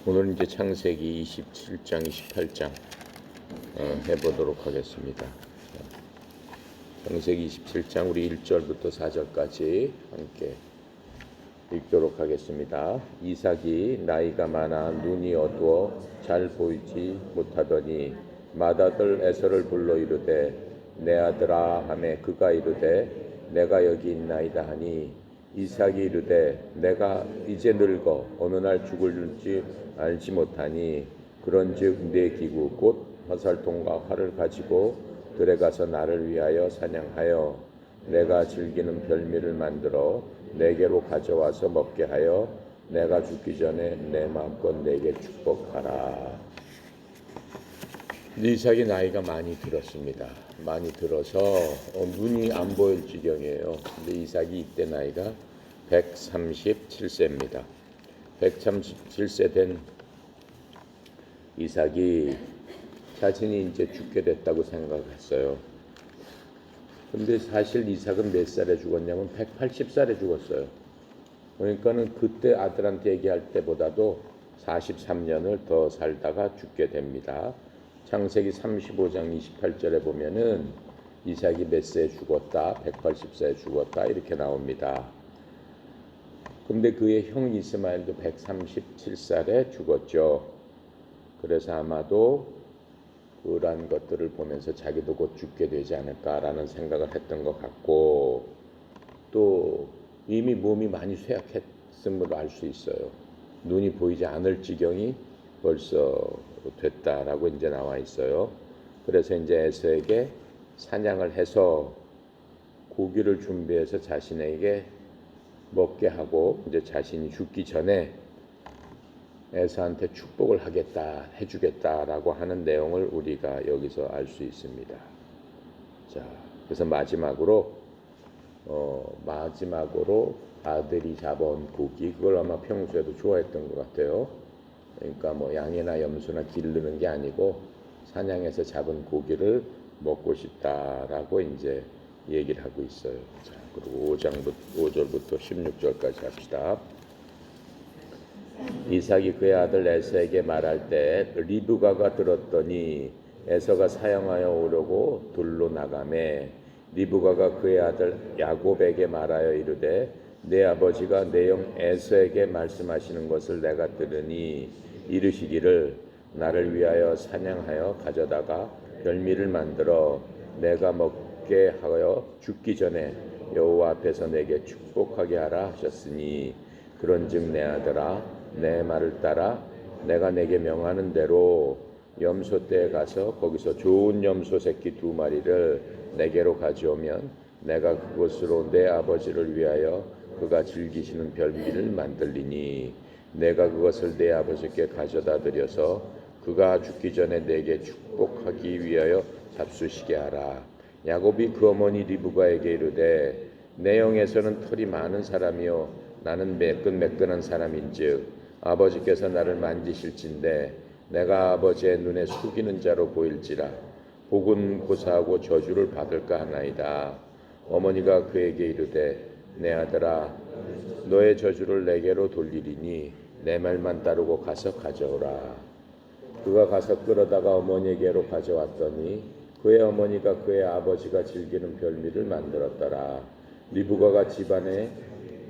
오늘 이제 창세기 27장, 28장 해보도록 하겠습니다. 창세기 27장 우리 1절부터 4절까지 함께 읽도록 하겠습니다. 이삭이 나이가 많아 눈이 어두워 잘 보이지 못하더니 맏아들 에서를 불러 이르되 내 아들아 하매 그가 이르되 내가 여기 있나이다 하니 이삭이 이르되 내가 이제 늙어 어느 날 죽을지 알지 못하니 그런즉 내 기구 곧 화살통과 활을 가지고 들에 가서 나를 위하여 사냥하여 내가 즐기는 별미를 만들어 내게로 가져와서 먹게 하여 내가 죽기 전에 내 마음껏 내게 축복하라. 이삭이 나이가 많이 들었습니다. 많이 들어서 눈이 안 보일 지경이에요. 근데 이삭이 이때 나이가 137세입니다. 137세 된 이삭이 자신이 이제 죽게 됐다고 생각했어요. 근데 사실 이삭은 몇 살에 죽었냐면 180살에 죽었어요. 그러니까는 그때 아들한테 얘기할 때보다도 43년을 더 살다가 죽게 됩니다. 창세기 35장 28절에 보면은 이삭이 몇 세에 죽었다, 180세에 죽었다 이렇게 나옵니다. 근데 그의 형 이스마엘도 137살에 죽었죠. 그래서 아마도 그러한 것들을 보면서 자기도 곧 죽게 되지 않을까라는 생각을 했던 것 같고, 또 이미 몸이 많이 쇠약했음으로 알 수 있어요. 눈이 보이지 않을 지경이 벌써 됐다라고 이제 나와 있어요. 그래서 이제 에서에게 사냥을 해서 고기를 준비해서 자신에게 먹게 하고 이제 자신이 죽기 전에 에서한테 축복을 하겠다, 해주겠다라고 하는 내용을 우리가 여기서 알 수 있습니다. 자, 그래서 마지막으로 아들이 잡아온 고기, 그걸 아마 평소에도 좋아했던 것 같아요. 그러니까 뭐 양이나 염소나 기르는 게 아니고 사냥해서 잡은 고기를 먹고 싶다라고 이제 얘기를 하고 있어요. 자, 그리고 5절부터 16절까지 합시다. 이삭이 그의 아들 에서에게 말할 때 리브가가 들었더니 에서가 사형하여 오려고 둘로 나가매 리브가가 그의 아들 야곱에게 말하여 이르되 내 아버지가 내 형 에서에게 말씀하시는 것을 내가 들으니 이르시기를 나를 위하여 사냥하여 가져다가 별미를 만들어 내가 먹게 하여 죽기 전에 여호와 앞에서 내게 축복하게 하라 하셨으니 그런즉 내 아들아 내 말을 따라 내가 내게 명하는 대로 염소떼에 가서 거기서 좋은 염소 새끼 2마리를 내게로 가져오면 내가 그것으로 내 아버지를 위하여 그가 즐기시는 별미를 만들리니 내가 그것을 내 아버지께 가져다 드려서 그가 죽기 전에 내게 축복하기 위하여 잡수시게 하라. 야곱이 그 어머니 리브가에게 이르되 내 형에서는 털이 많은 사람이요 나는 매끈매끈한 사람인즉 아버지께서 나를 만지실진데 내가 아버지의 눈에 속이는 자로 보일지라 복은 고사하고 저주를 받을까 하나이다. 어머니가 그에게 이르되 내 아들아 너의 저주를 내게로 돌리리니 내 말만 따르고 가서 가져오라. 그가 가서 끌어다가 어머니에게로 가져왔더니 그의 어머니가 그의 아버지가 즐기는 별미를 만들었더라. 리브가가 집안에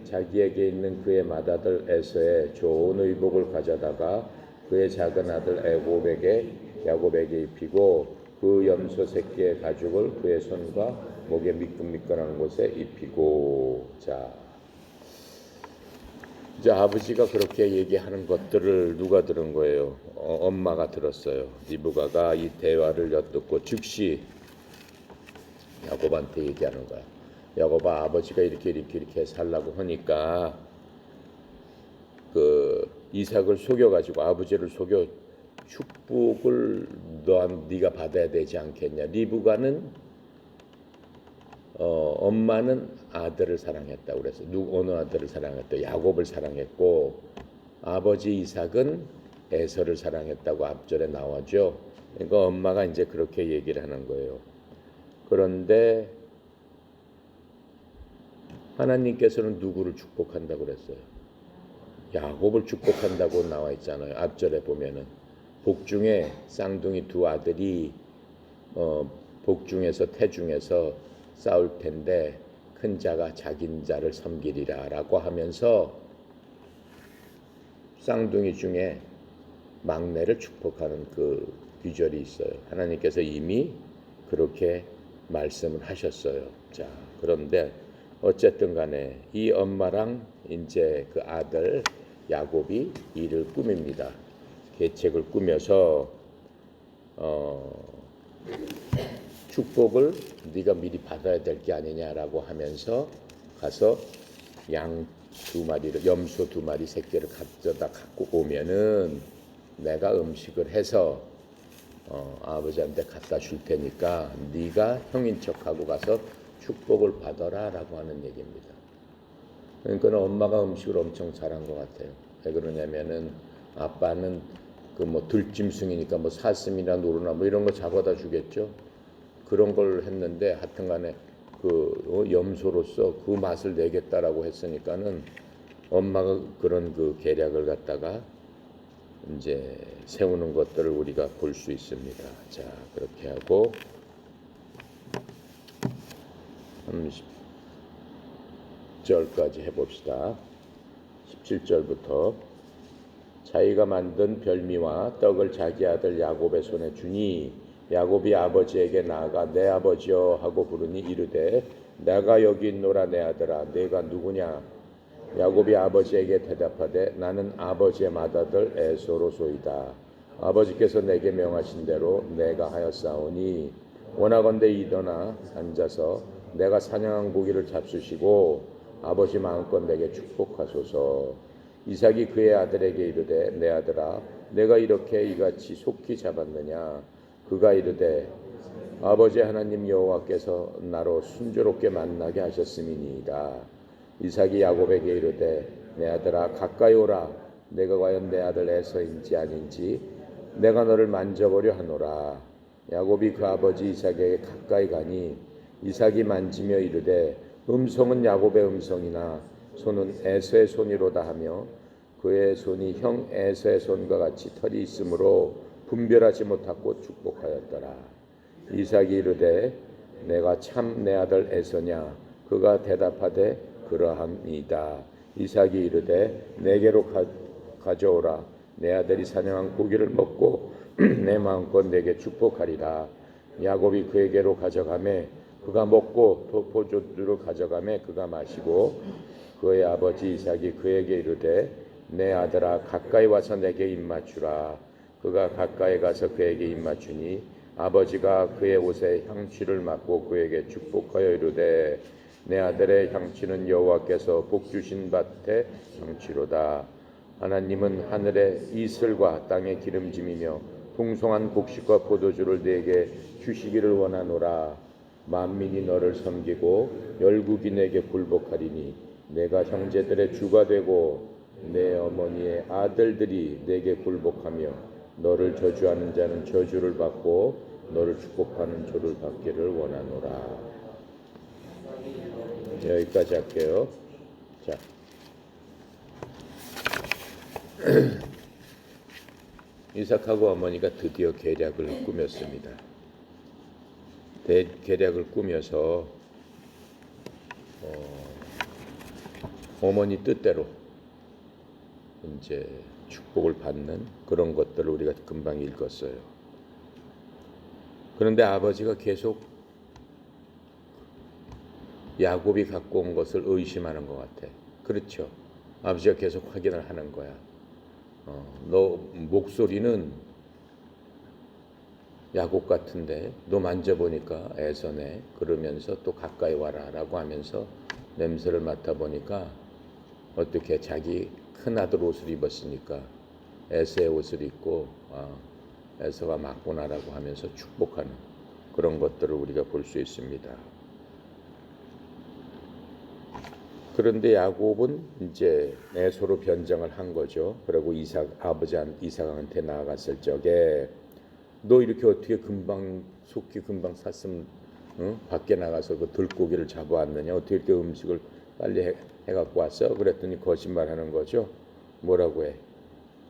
자기에게 있는 그의 맏아들 에서의 좋은 의복을 가져다가 그의 작은 아들 야곱에게 입히고 그 염소 새끼의 가죽을 그의 손과 목에 미끈미끈한 곳에 입히고. 자, 이제 아버지가 그렇게 얘기하는 것들을 누가 들은 거예요? 엄마가 들었어요. 리브가가 이 대화를 엿듣고 즉시 야곱한테 얘기하는 거야. 야곱아, 아버지가 이렇게 살라고 하니까 그 이삭을 속여가지고 아버지를 속여 축복을 네가 받아야 되지 않겠냐. 리브가는 엄마는 아들을 사랑했다고 그래서 어느 아들을 사랑했다. 야곱을 사랑했고 아버지 이삭은 에서를 사랑했다고 앞절에 나와죠. 그러니까 엄마가 이제 그렇게 얘기를 하는 거예요. 그런데 하나님께서는 누구를 축복한다고 그랬어요? 야곱을 축복한다고 나와 있잖아요. 앞절에 보면은 복중에 쌍둥이 두 아들이 복중에서 태중에서 싸울 텐데 큰 자가 작은 자를 섬기리라라고 하면서 쌍둥이 중에 막내를 축복하는 그 귀절이 있어요. 하나님께서 이미 그렇게 말씀을 하셨어요. 자, 그런데 어쨌든 간에 이 엄마랑 이제 그 아들 야곱이 일을 꾸밉니다. 계책을 꾸며서 축복을 네가 미리 받아야 될 게 아니냐라고 하면서 가서 양 두 마리를 염소 두 마리 새끼를 가져다 갖고 오면은 내가 음식을 해서 아버지한테 갖다 줄 테니까 네가 형인 척하고 가서 축복을 받아라라고 하는 얘기입니다. 그러니까 엄마가 음식을 엄청 잘한 것 같아요. 왜 그러냐면은 아빠는 그 뭐 들짐승이니까 뭐 사슴이나 노루나 뭐 이런 거 잡아다 주겠죠. 그런 걸 했는데 하여튼간에 그 염소로서 그 맛을 내겠다라고 했으니까는 엄마가 그런 그 계략을 갖다가 이제 세우는 것들을 우리가 볼 수 있습니다. 자, 그렇게 하고 30절까지 해봅시다. 17절부터 자기가 만든 별미와 떡을 자기 아들 야곱의 손에 주니 야곱이 아버지에게 나아가 내 아버지여 하고 부르니 이르되 내가 여기 있노라 내 아들아 내가 누구냐. 야곱이 아버지에게 대답하되 나는 아버지의 맏아들 에서로소이다. 아버지께서 내게 명하신 대로 내가 하였사오니 원하건대 일어나 앉아서 내가 사냥한 고기를 잡수시고 아버지 마음껏 내게 축복하소서. 이삭이 그의 아들에게 이르되 내 아들아 내가 이렇게 이같이 속히 잡았느냐. 그가 이르되 아버지 하나님 여호와께서 나로 순조롭게 만나게 하셨음이니이다. 이삭이 야곱에게 이르되 내 아들아 가까이 오라. 내가 과연 내 아들 에서인지 아닌지 내가 너를 만져보려 하노라. 야곱이 그 아버지 이삭에게 가까이 가니 이삭이 만지며 이르되 음성은 야곱의 음성이나 손은 에서의 손이로다 하며 그의 손이 형 에서의 손과 같이 털이 있으므로 분별하지 못하고 축복하였더라. 이삭이 이르되 내가 참 내 아들 에서냐. 그가 대답하되 그러함이다. 이삭이 이르되 내게로 가져오라. 내 아들이 사냥한 고기를 먹고 내 마음껏 내게 축복하리라. 야곱이 그에게로 가져가매 그가 먹고 또 포도주를 가져가매 그가 마시고 그의 아버지 이삭이 그에게 이르되 내 아들아 가까이 와서 내게 입맞추라. 그가 가까이 가서 그에게 입맞추니 아버지가 그의 옷에 향취를 맡고 그에게 축복하여 이르되 내 아들의 향취는 여호와께서 복 주신 밭의 향취로다. 하나님은 하늘의 이슬과 땅의 기름짐이며 풍성한 곡식과 포도주를 내게 주시기를 원하노라. 만민이 너를 섬기고 열국이 내게 굴복하리니 내가 형제들의 주가 되고 내 어머니의 아들들이 내게 굴복하며 너를 저주하는 자는 저주를 받고 너를 축복하는 조를 받기를 원하노라. 여기까지 할게요. 자, 이삭하고 어머니가 드디어 계략을 꾸몄습니다. 계략을 꾸며서 어머니 뜻대로 이제 축복을 받는 그런 것들을 우리가 금방 읽었어요. 그런데 아버지가 계속 야곱이 갖고 온 것을 의심하는 것 같아. 그렇죠. 아버지가 계속 확인을 하는 거야. 너 목소리는 야곱 같은데 너 만져보니까 에서네. 그러면서 또 가까이 와라 라고 하면서 냄새를 맡아보니까 어떻게 자기 큰아들 옷을 입었으니까 에서의 옷을 입고 에서가 맞구나라고 하면서 축복하는 그런 것들을 우리가 볼 수 있습니다. 그런데 야곱은 이제 에서로 변장을 한 거죠. 그리고 아버지 이삭한테 나아갔을 적에 너 이렇게 어떻게 속히 금방 샀으면 밖에 나가서 그 들고기를 잡아왔느냐. 어떻게 이렇게 음식을 빨리 해갖고 왔어? 그랬더니 거짓말하는 거죠. 뭐라고 해?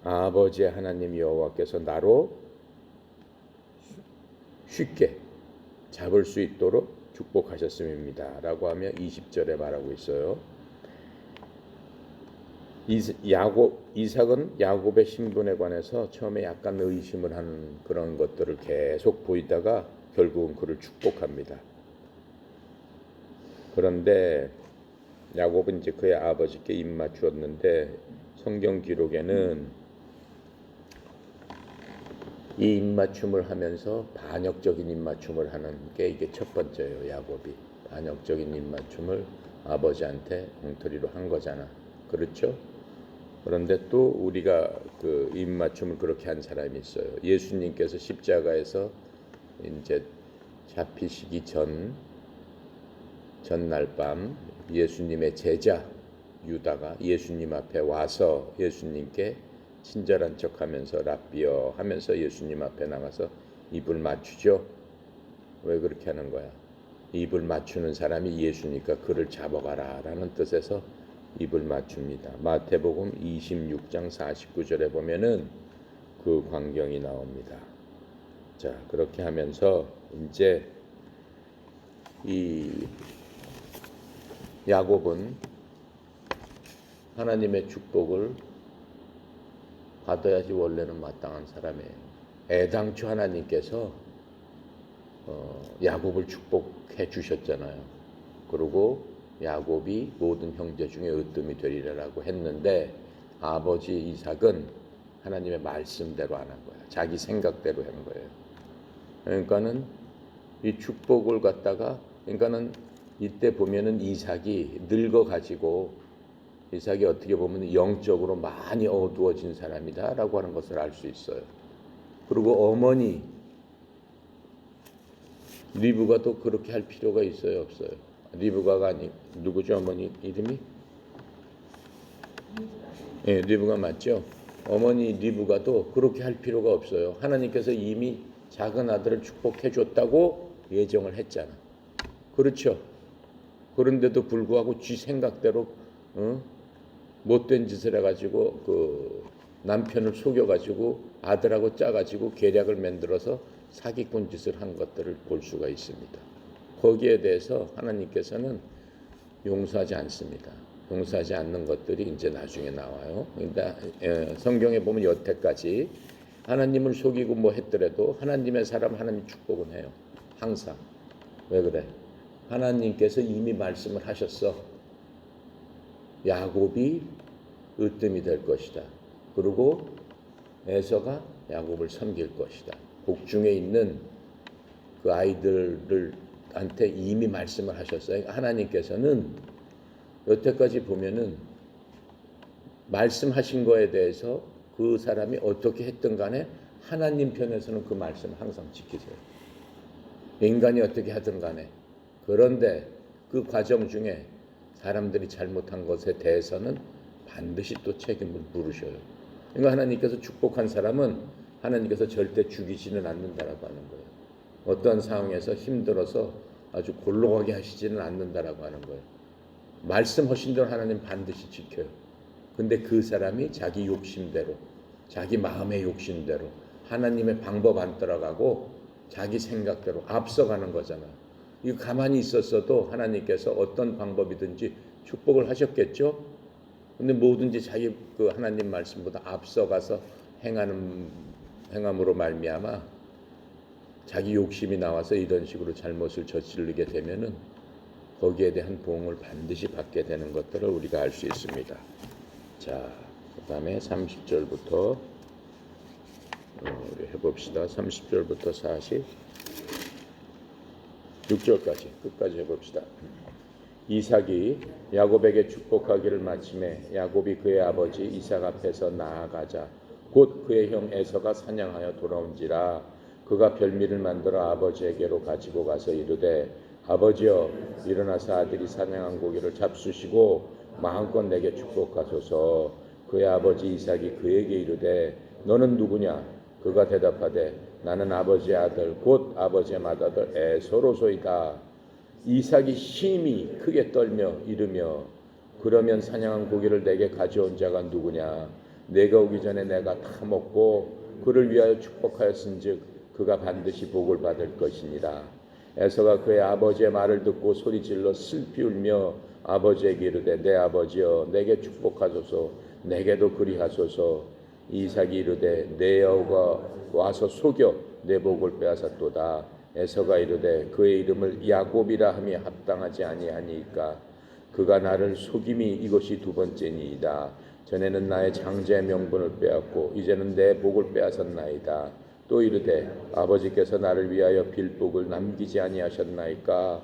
아버지 하나님 여호와께서 나로 쉽게 잡을 수 있도록 축복하셨음입니다. 라고 하며 20절에 말하고 있어요. 이삭은 야곱의 신분에 관해서 처음에 약간 의심을 하는 그런 것들을 계속 보이다가 결국은 그를 축복합니다. 그런데 야곱은 이제 그의 아버지께 입맞추었는데 성경 기록에는 이 입맞춤을 하면서 반역적인 입맞춤을 하는 게 이게 첫 번째예요. 야곱이 반역적인 입맞춤을 아버지한테 엉터리로 한 거잖아. 그렇죠? 그런데 또 우리가 그 입맞춤을 그렇게 한 사람이 있어요. 예수님께서 십자가에서 이제 잡히시기 전날 밤 예수님의 제자 유다가 예수님 앞에 와서 예수님께 친절한 척하면서 랍비어 하면서 예수님 앞에 나가서 입을 맞추죠. 왜 그렇게 하는 거야? 입을 맞추는 사람이 예수니까 그를 잡아가라 라는 뜻에서 입을 맞춥니다. 마태복음 26장 49절에 보면은 그 광경이 나옵니다. 자, 그렇게 하면서 이제 이 야곱은 하나님의 축복을 받아야지 원래는 마땅한 사람이에요. 애당초 하나님께서 야곱을 축복해 주셨잖아요. 그리고 야곱이 모든 형제 중에 으뜸이 되리라고 했는데 아버지 이삭은 하나님의 말씀대로 안 한 거야. 자기 생각대로 한 거예요. 그러니까는 이 축복을 갖다가 그러니까는 이때 보면은 이삭이 늙어가지고 이삭이 어떻게 보면 영적으로 많이 어두워진 사람이다라고 하는 것을 알 수 있어요. 그리고 어머니 리브가 또 그렇게 할 필요가 있어요, 없어요? 리브가가 아니 누구죠? 어머니 이름이? 예, 리브가 맞죠? 어머니 리브가도 그렇게 할 필요가 없어요. 하나님께서 이미 작은 아들을 축복해 줬다고 예정을 했잖아. 그렇죠? 그런데도 불구하고 쥐 생각대로 못된 짓을 해가지고 그 남편을 속여가지고 아들하고 짜가지고 계략을 만들어서 사기꾼 짓을 한 것들을 볼 수가 있습니다. 거기에 대해서 하나님께서는 용서하지 않습니다. 용서하지 않는 것들이 이제 나중에 나와요. 그러니까 성경에 보면 여태까지 하나님을 속이고 뭐 했더라도 하나님의 사람 하나님 축복은 해요. 항상. 왜 그래? 하나님께서 이미 말씀을 하셨어. 야곱이 으뜸이 될 것이다. 그리고 에서가 야곱을 섬길 것이다. 복중에 있는 그 아이들한테 이미 말씀을 하셨어요. 하나님께서는 여태까지 보면은 말씀하신 거에 대해서 그 사람이 어떻게 했든 간에 하나님 편에서는 그 말씀을 항상 지키세요. 인간이 어떻게 하든 간에. 그런데 그 과정 중에 사람들이 잘못한 것에 대해서는 반드시 또 책임을 물으셔요. 그러니까 하나님께서 축복한 사람은 하나님께서 절대 죽이지는 않는다라고 하는 거예요. 어떠한 상황에서 힘들어서 아주 곤록하게 하시지는 않는다라고 하는 거예요. 말씀하신 대로 하나님 반드시 지켜요. 근데 그 사람이 자기 욕심대로, 자기 마음의 욕심대로 하나님의 방법 안 따라가고 자기 생각대로 앞서가는 거잖아요. 이거 가만히 있었어도 하나님께서 어떤 방법이든지 축복을 하셨겠죠. 근데 뭐든지 자기 그 하나님 말씀보다 앞서가서 행함으로 말미암아 자기 욕심이 나와서 이런 식으로 잘못을 저지르게 되면은 거기에 대한 보응을 반드시 받게 되는 것들을 우리가 알 수 있습니다. 자, 그다음에 30절부터 우리 해봅시다. 30절부터 46절까지 끝까지 해봅시다. 이삭이 야곱에게 축복하기를 마침에 야곱이 그의 아버지 이삭 앞에서 나아가자 곧 그의 형 에서가 사냥하여 돌아온지라 그가 별미를 만들어 아버지에게로 가지고 가서 이르되 아버지여 일어나서 아들이 사냥한 고기를 잡수시고 마음껏 내게 축복하소서. 그의 아버지 이삭이 그에게 이르되 너는 누구냐? 그가 대답하되 나는 아버지의 아들 곧 아버지의 맏아들 에서로소이다. 이삭이 심히 크게 떨며 이르며 그러면 사냥한 고기를 내게 가져온 자가 누구냐? 내가 오기 전에 내가 다 먹고 그를 위하여 축복하였은즉 그가 반드시 복을 받을 것이니라. 에서가 그의 아버지의 말을 듣고 소리질러 슬피 울며 아버지에게 이르되 내 아버지여 내게 축복하소서 내게도 그리하소서. 이삭이 이르되 내 여우가 와서 속여 내 복을 빼앗았도다. 에서가 이르되 그의 이름을 야곱이라 함이 합당하지 아니하니까 그가 나를 속임이 이것이 두 번째니이다. 전에는 나의 장자의 명분을 빼앗고 이제는 내 복을 빼앗았나이다. 또 이르되 아버지께서 나를 위하여 빌 복을 남기지 아니하셨나이까.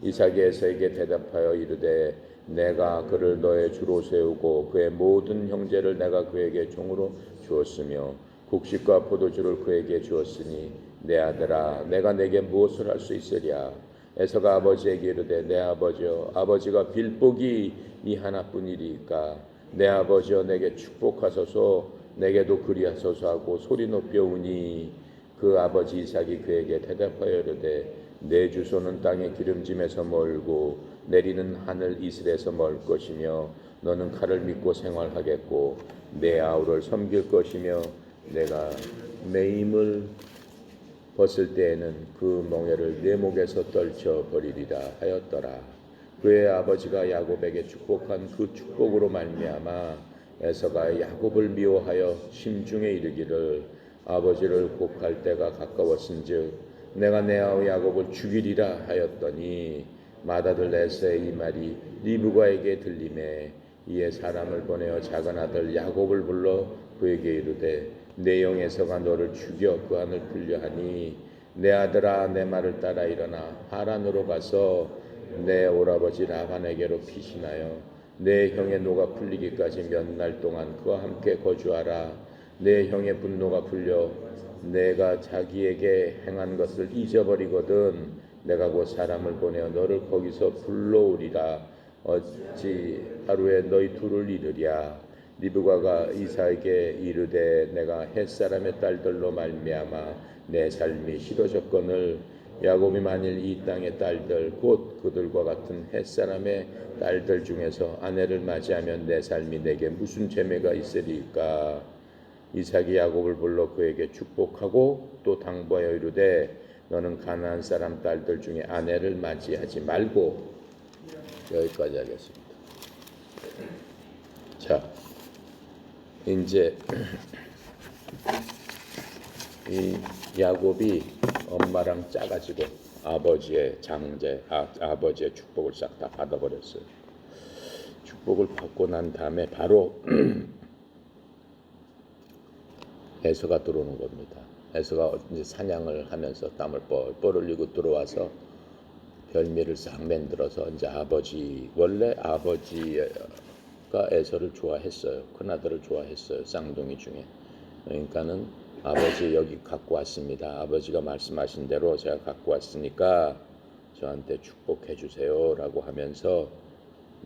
이삭이 에서에게 대답하여 이르되 내가 그를 너의 주로 세우고 그의 모든 형제를 내가 그에게 종으로 주었으며 곡식과 포도주를 그에게 주었으니 내 아들아 내가 내게 무엇을 할 수 있으랴. 에서가 아버지에게 이르되 내 아버지여 아버지가 빌 복이 이 하나뿐이리까. 내 아버지여 내게 축복하소서 내게도 그리하소서 하고 소리 높여 우니 그 아버지 이삭이 그에게 대답하여 이르되 내 주소는 땅의 기름짐에서 멀고 내리는 하늘 이슬에서 멀 것이며 너는 칼을 믿고 생활하겠고 내 아우를 섬길 것이며 내가 매임을 벗을 때에는 그 멍에를 내 목에서 떨쳐 버리리라 하였더라. 그의 아버지가 야곱에게 축복한 그 축복으로 말미암아 에서가 야곱을 미워하여 심중에 이르기를 아버지를 곡할 때가 가까웠은즉 내가 내 아우 야곱을 죽이리라 하였더니 맏아들 에서의 이 말이 리브가에게 들리매 이에 사람을 보내어 작은 아들 야곱을 불러 그에게 이르되 내 영 에서가 너를 죽여 그 안을 풀려하니 내 아들아 내 말을 따라 일어나 하란으로 가서 내 오라버지 라반에게로 피신하여 내 형의 노가 풀리기까지 몇 날 동안 그와 함께 거주하라. 내 형의 분노가 풀려 내가 자기에게 행한 것을 잊어버리거든 내가 곧 사람을 보내어 너를 거기서 불러오리라. 어찌 하루에 너희 둘을 잃으랴. 리브가가 이삭에게 이르되 내가 햇사람의 딸들로 말미암아 내 삶이 싫어졌거늘 야곱이 만일 이 땅의 딸들 곧 그들과 같은 햇사람의 딸들 중에서 아내를 맞이하면 내 삶이 내게 무슨 죄매가 있으리까. 이삭이 야곱을 불러 그에게 축복하고 또 당부하여 이르되 너는 가나안 사람 딸들 중에 아내를 맞이하지 말고. 여기까지 하겠습니다. 자, 이제 이 야곱이 엄마랑 짜가지고 아버지의 장제, 아버지의 축복을 싹 다 받아버렸어요. 축복을 받고 난 다음에 바로 에서가 들어오는 겁니다. 에서가 이제 사냥을 하면서 땀을 뻘뻘 흘리고 들어와서 별미를 싹 만들어서 이제 원래 아버지가 에서를 좋아했어요. 큰아들을 좋아했어요. 쌍둥이 중에. 그러니까는 아버지 여기 갖고 왔습니다. 아버지가 말씀하신 대로 제가 갖고 왔으니까 저한테 축복해 주세요 라고 하면서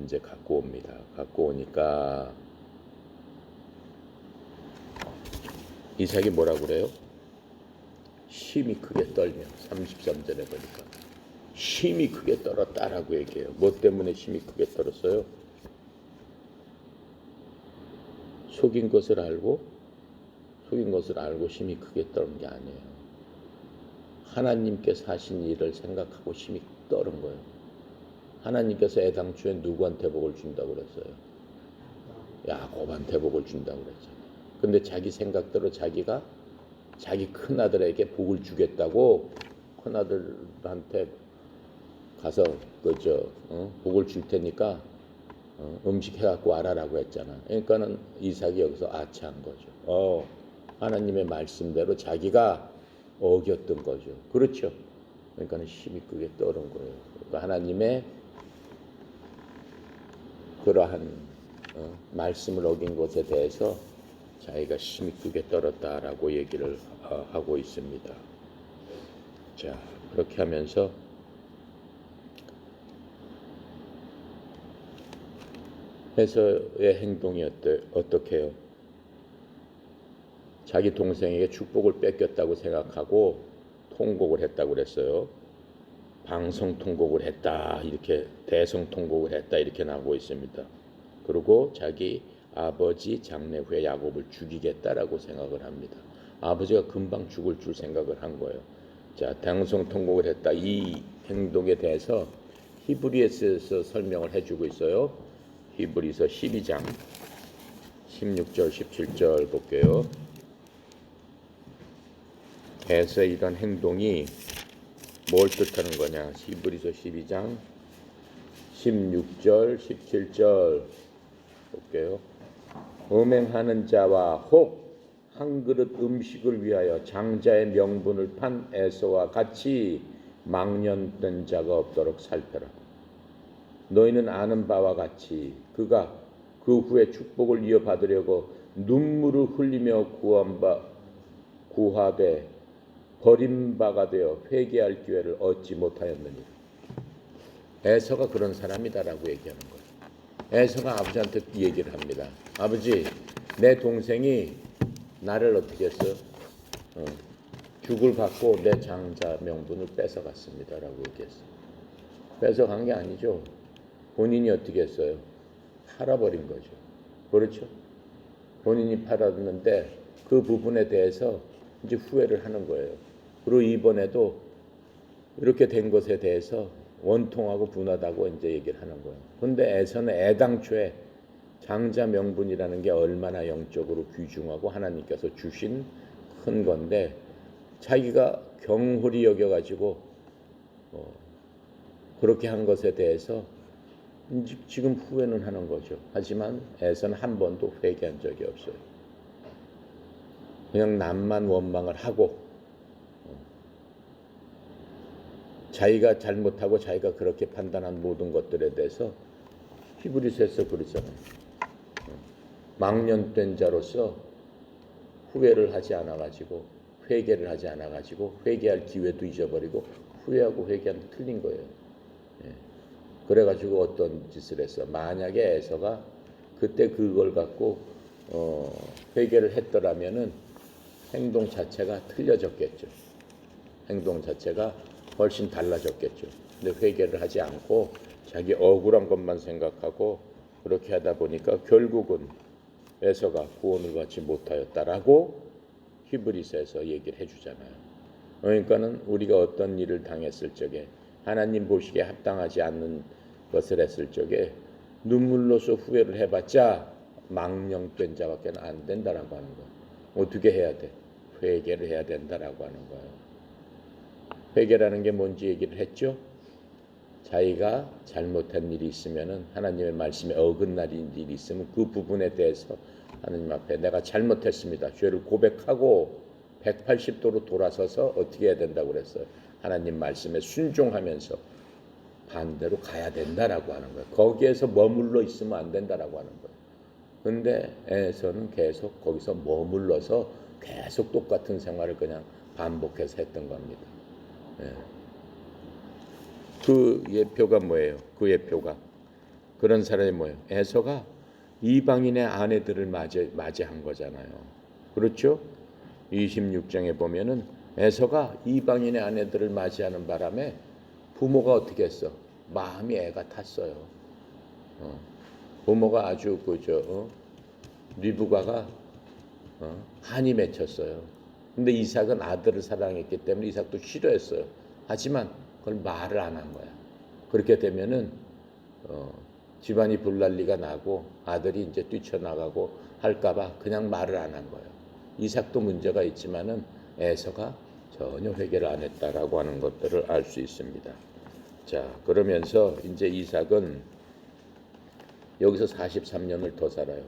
이제 갖고 옵니다. 갖고 오니까 이삭이 뭐라고 그래요? 힘이 크게 떨며 33절에 보니까 힘이 크게 떨었다라고 얘기해요. 뭐 때문에 힘이 크게 떨었어요? 속인 것을 알고 힘이 크게 떨은 게 아니에요. 하나님께서 하신 일을 생각하고 힘이 떨은 거예요. 하나님께서 애당초에 누구한테 복을 준다고 그랬어요? 야곱한테 복을 준다고 그랬잖아요. 근데 자기 생각대로 자기가 자기 큰아들에게 복을 주겠다고 큰아들한테 가서 복을 줄 테니까 음식 해갖고 와라라고 했잖아. 그러니까는 이삭이 여기서 아차한 거죠. 하나님의 말씀대로 자기가 어겼던 거죠. 그렇죠. 그러니까는 힘이 크게 떨은 거예요. 그러니까 하나님의 그러한 말씀을 어긴 것에 대해서 자기가 힘이 크게 떨었다라고 얘기를 하고 있습니다. 자, 그렇게 하면서 에서의 행동이 어떻게 해요? 자기 동생에게 축복을 뺏겼다고 생각하고 통곡을 했다고 그랬어요. 방성 통곡을 했다, 이렇게 대성 통곡을 했다 이렇게 나오고 있습니다. 그리고 자기 아버지 장례 후에 야곱을 죽이겠다라고 생각을 합니다. 아버지가 금방 죽을 줄 생각을 한 거예요. 자, 당성통곡을 했다. 이 행동에 대해서 히브리서에서 설명을 해주고 있어요. 히브리서 12장 16절 17절 볼게요. 에서의 이런 행동이 뭘 뜻하는 거냐. 히브리서 12장 16절 17절 볼게요. 음행하는 자와 혹 한 그릇 음식을 위하여 장자의 명분을 판 에서와 같이 망령된 자가 없도록 살펴라. 너희는 아는 바와 같이 그가 그 후에 축복을 이어받으려고 눈물을 흘리며 구합에 버림바가 되어 회개할 기회를 얻지 못하였느니라. 에서가 그런 사람이다라고 얘기하는 거예요. 에서가 아버지한테 얘기를 합니다. 아버지, 내 동생이 나를 어떻게 했어? 죽을 받고 내 장자 명분을 뺏어갔습니다라고 얘기했어. 뺏어간 게 아니죠. 본인이 어떻게 했어요? 팔아버린 거죠. 그렇죠? 본인이 팔았는데 그 부분에 대해서 이제 후회를 하는 거예요. 그리고 이번에도 이렇게 된 것에 대해서 원통하고 분하다고 이제 얘기를 하는 거예요. 근데 에서는 애당초에 장자 명분이라는 게 얼마나 영적으로 귀중하고 하나님께서 주신 큰 건데 자기가 경홀히 여겨가지고 그렇게 한 것에 대해서 지금 후회는 하는 거죠. 하지만 에서는 한 번도 회개한 적이 없어요. 그냥 남만 원망을 하고 자기가 잘못하고 자기가 그렇게 판단한 모든 것들에 대해서 히브리서에서 그러잖아요. 망령된 자로서 후회를 하지 않아가지고 회개를 하지 않아가지고 회개할 기회도 잊어버리고 후회하고 회개하면 틀린 거예요. 그래가지고 어떤 짓을 했어. 만약에 에서가 그때 그걸 갖고 회개를 했더라면은 행동 자체가 틀려졌겠죠. 행동 자체가 훨씬 달라졌겠죠. 근데 회개를 하지 않고 자기 억울한 것만 생각하고 그렇게 하다 보니까 결국은 에서가 구원을 받지 못하였다라고 히브리서에서 얘기를 해주잖아요. 그러니까는 우리가 어떤 일을 당했을 적에 하나님 보시기에 합당하지 않는 것을 했을 적에 눈물로서 후회를 해봤자 망령된 자밖에 안 된다라고 하는 거예요. 어떻게 해야 돼? 회개를 해야 된다라고 하는 거예요. 회개라는 게 뭔지 얘기를 했죠. 자기가 잘못한 일이 있으면은 하나님의 말씀에 어긋나는 일이 있으면 그 부분에 대해서 하나님 앞에 내가 잘못했습니다. 죄를 고백하고 180도로 돌아서서 어떻게 해야 된다고 그랬어요. 하나님 말씀에 순종하면서 반대로 가야 된다라고 하는 거예요. 거기에서 머물러 있으면 안 된다라고 하는 거예요. 근데 에서는 계속 거기서 머물러서 계속 똑같은 생활을 그냥 반복해서 했던 겁니다. 그 예표가 뭐예요? 그 예표가 그런 사람이 뭐예요? 에서가 이방인의 아내들을 맞이한 거잖아요. 그렇죠? 26장에 보면은 에서가 이방인의 아내들을 맞이하는 바람에 부모가 어떻게 했어? 마음이 애가 탔어요. 부모가 아주 리브가가 한이 맺혔어요. 근데 이삭은 아들을 사랑했기 때문에 이삭도 싫어했어요. 하지만 그걸 말을 안 한 거야. 그렇게 되면은 집안이 불난리가 나고 아들이 이제 뛰쳐나가고 할까봐 그냥 말을 안 한 거예요. 이삭도 문제가 있지만은 에서가 전혀 회개를 안 했다라고 하는 것들을 알 수 있습니다. 자, 그러면서 이제 이삭은 여기서 43년을 더 살아요.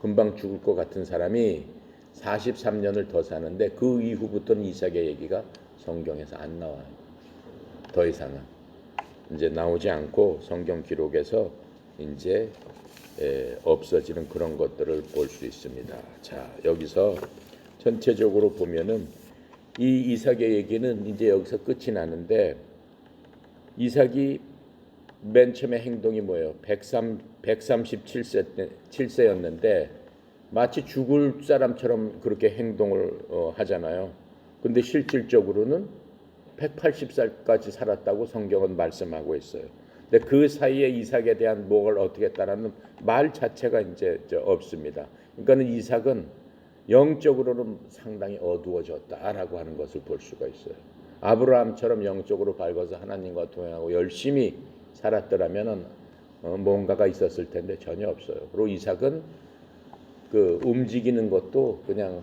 금방 죽을 것 같은 사람이 43년을 더 사는데 그 이후부터는 이삭의 얘기가 성경에서 안 나와요. 더 이상은 이제 나오지 않고 성경 기록에서 이제 없어지는 그런 것들을 볼 수 있습니다. 자, 여기서 전체적으로 보면은 이 이삭의 얘기는 이제 여기서 끝이 나는데 이삭이 맨 처음에 행동이 뭐예요? 137세였는데 마치 죽을 사람처럼 그렇게 행동을 하잖아요. 근데 실질적으로는 180살까지 살았다고 성경은 말씀하고 있어요. 근데 그 사이에 이삭에 대한 뭘 어떻게 했다라는 말 자체가 이제 없습니다. 그러니까는 이삭은 영적으로는 상당히 어두워졌다라고 하는 것을 볼 수가 있어요. 아브라함처럼 영적으로 밝아서 하나님과 동행하고 열심히 살았더라면은 뭔가가 있었을 텐데 전혀 없어요. 그리고 이삭은 그 움직이는 것도 그냥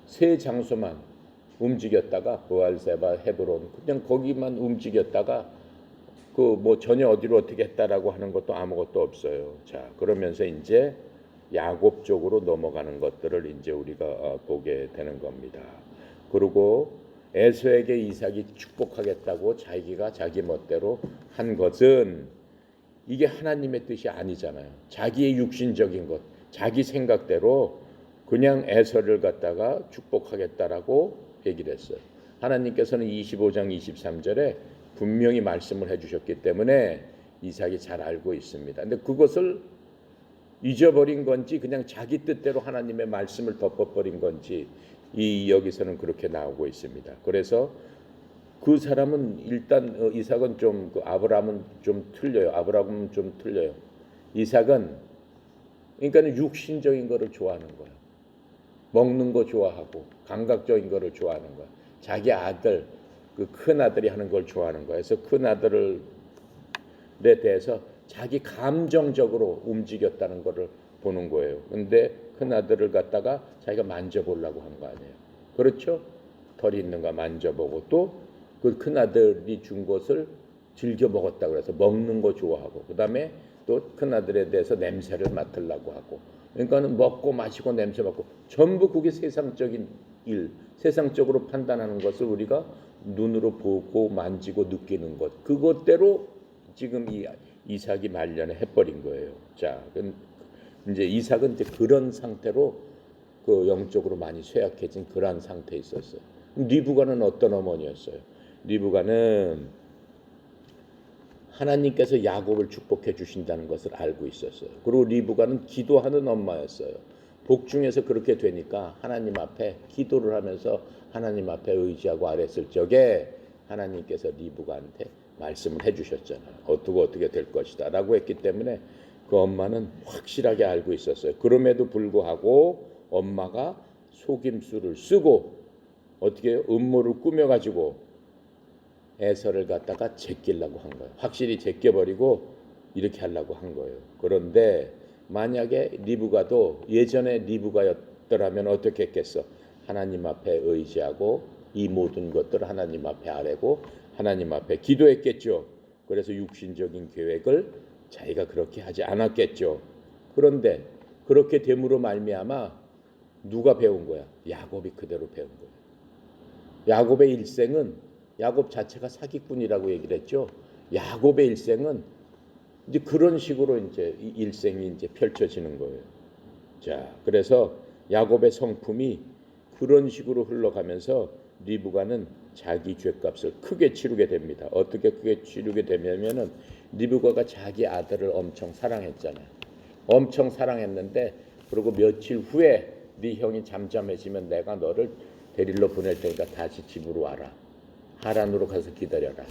세 장소만 움직였다가 부알세바, 헤브론 그냥 거기만 움직였다가 그 뭐 전혀 어디로 어떻게 했다라고 하는 것도 아무것도 없어요. 자, 그러면서 이제 야곱 쪽으로 넘어가는 것들을 이제 우리가 보게 되는 겁니다. 그리고 에서에게 이삭이 축복하겠다고 자기가 자기 멋대로 한 것은 이게 하나님의 뜻이 아니잖아요. 자기의 육신적인 것, 자기 생각대로 그냥 에서를 갖다가 축복하겠다라고 얘기를 했어요. 하나님께서는 25장 23절에 분명히 말씀을 해주셨기 때문에 이삭이 잘 알고 있습니다. 근데 그것을 잊어버린 건지 그냥 자기 뜻대로 하나님의 말씀을 덮어버린 건지 여기서는 그렇게 나오고 있습니다. 그래서 그 사람은 일단 이삭은 좀 아브라함은 좀 틀려요. 아브라함은 좀 틀려요. 이삭은 그러니까 육신적인 거를 좋아하는 거예요. 먹는 거 좋아하고 감각적인 거를 좋아하는 거예요. 자기 아들 그 큰 아들이 하는 걸 좋아하는 거예요. 그래서 큰 아들에 대해서 자기 감정적으로 움직였다는 거를 보는 거예요. 근데 큰 아들을 갖다가 자기가 만져보려고 한 거 아니에요. 그렇죠? 털이 있는가 만져보고 또 그 큰 아들이 준 것을 즐겨 먹었다 그래서 먹는 거 좋아하고 그다음에 또 큰 아들에 대해서 냄새를 맡으려고 하고 그러니까는 먹고 마시고 냄새 맡고 전부 그게 세상적인 일, 세상적으로 판단하는 것을 우리가 눈으로 보고 만지고 느끼는 것 그것대로 지금 이삭이 말년에 해버린 거예요. 자, 이제 이삭은 이제 그런 상태로 그 영적으로 많이 쇠약해진 그러한 상태에 있었어요. 리브가는 어떤 어머니였어요? 리브가는 하나님께서 야곱을 축복해 주신다는 것을 알고 있었어요. 그리고 리브가는 기도하는 엄마였어요. 복중에서 그렇게 되니까 하나님 앞에 기도를 하면서 하나님 앞에 의지하고 아랬을 적에 하나님께서 리브가한테 말씀을 해주셨잖아요. 어떻게 될 것이다 라고 했기 때문에 그 엄마는 확실하게 알고 있었어요. 그럼에도 불구하고 엄마가 속임수를 쓰고 어떻게 해요? 음모를 꾸며가지고 에서를 갖다가 제끼려고 한 거예요. 확실히 제껴버리고 이렇게 하려고 한 거예요. 그런데 만약에 리브가도 예전에 리브가였더라면 어떻게 했겠어? 하나님 앞에 의지하고 이 모든 것들을 하나님 앞에 아뢰고 하나님 앞에 기도했겠죠. 그래서 육신적인 계획을 자기가 그렇게 하지 않았겠죠. 그런데 그렇게 됨으로 말미암아 누가 배운 거야? 야곱이 그대로 배운 거예요. 야곱의 일생은 야곱 자체가 사기꾼이라고 얘기를 했죠. 야곱의 일생은 이제 그런 식으로 이제 일생이 이제 펼쳐지는 거예요. 자, 그래서 야곱의 성품이 그런 식으로 흘러가면서 리브가는 자기 죄값을 크게 치르게 됩니다. 어떻게 크게 치르게 되냐면은 리브가가 자기 아들을 엄청 사랑했잖아요. 엄청 사랑했는데 그리고 며칠 후에 네 형이 잠잠해지면 내가 너를 데리러 보낼 테니까 다시 집으로 와라. 하란으로 가서 기다려라.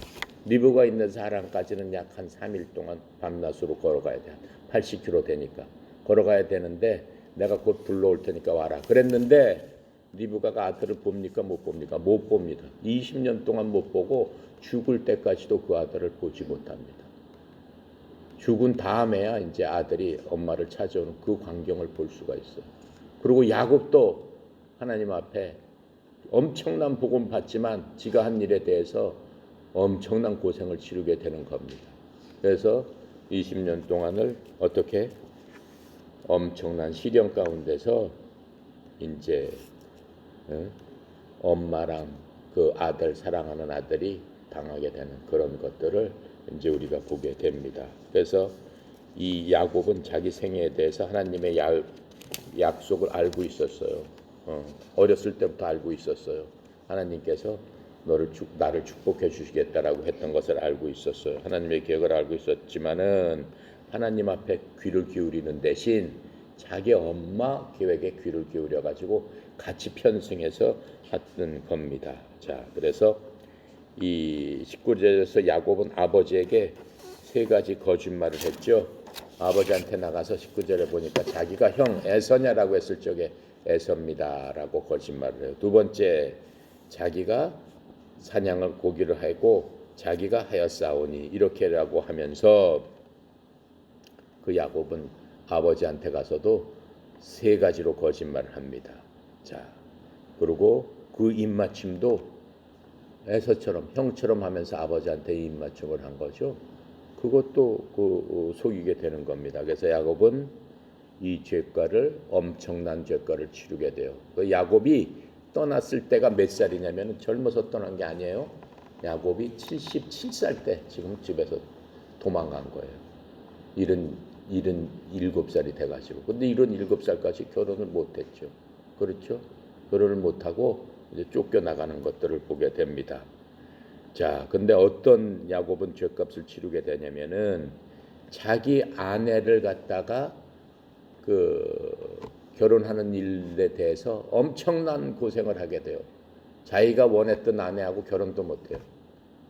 리브가 있는 하란까지는 약 한 3일 동안 밤낮으로 걸어가야 돼. 80km 되니까 걸어가야 되는데 내가 곧 불러올 테니까 와라. 그랬는데 리브가가 아들을 봅니까 못 봅니까? 못 봅니다. 20년 동안 못 보고 죽을 때까지도 그 아들을 보지 못합니다. 죽은 다음에야 이제 아들이 엄마를 찾아오는 그 광경을 볼 수가 있어요. 그리고 야곱도 하나님 앞에 엄청난 복음 받지만 지가 한 일에 대해서 엄청난 고생을 치르게 되는 겁니다. 그래서 20년 동안을 어떻게 엄청난 시련 가운데서 이제 엄마랑 그 아들 사랑하는 아들이 당하게 되는 그런 것들을 이제 우리가 보게 됩니다. 그래서 이 야곱은 자기 생애에 대해서 하나님의 약속을 알고 있었어요. 어렸을 때부터 알고 있었어요. 하나님께서 나를 축복해 주시겠다라고 했던 것을 알고 있었어요. 하나님의 계획을 알고 있었지만은 하나님 앞에 귀를 기울이는 대신 자기 엄마 계획에 귀를 기울여 가지고 같이 편승해서 했던 겁니다. 자, 그래서 이 19절에서 야곱은 아버지에게 세 가지 거짓말을 했죠. 아버지한테 나가서 19절에 보니까 자기가 형 에서냐라고 했을 적에 에서입니다라고 거짓말을 해요. 두 번째, 자기가 사냥을 고기를 하고 자기가 하였사오니 이렇게라고 하면서 그 야곱은 아버지한테 가서도 세 가지로 거짓말을 합니다. 자, 그리고 그 입맞춤도 에서처럼 형처럼 하면서 아버지한테 입맞춤을 한 거죠. 그것도 속이게 되는 겁니다. 그래서 야곱은 이 죄가를 엄청난 죄가를 치르게 돼요. 그 야곱이 떠났을 때가 몇 살이냐면 젊어서 떠난 게 아니에요. 야곱이 77살 때 지금 집에서 도망간 거예요. 77살이 돼가지고. 근데 77살까지 결혼을 못했죠. 그렇죠? 결혼을 못하고 이제 쫓겨나가는 것들을 보게 됩니다. 자, 근데 어떤 야곱은 죄값을 치르게 되냐면은 자기 아내를 갖다가 결혼하는 일에 대해서 엄청난 고생을 하게 돼요. 자기가 원했던 아내하고 결혼도 못해요.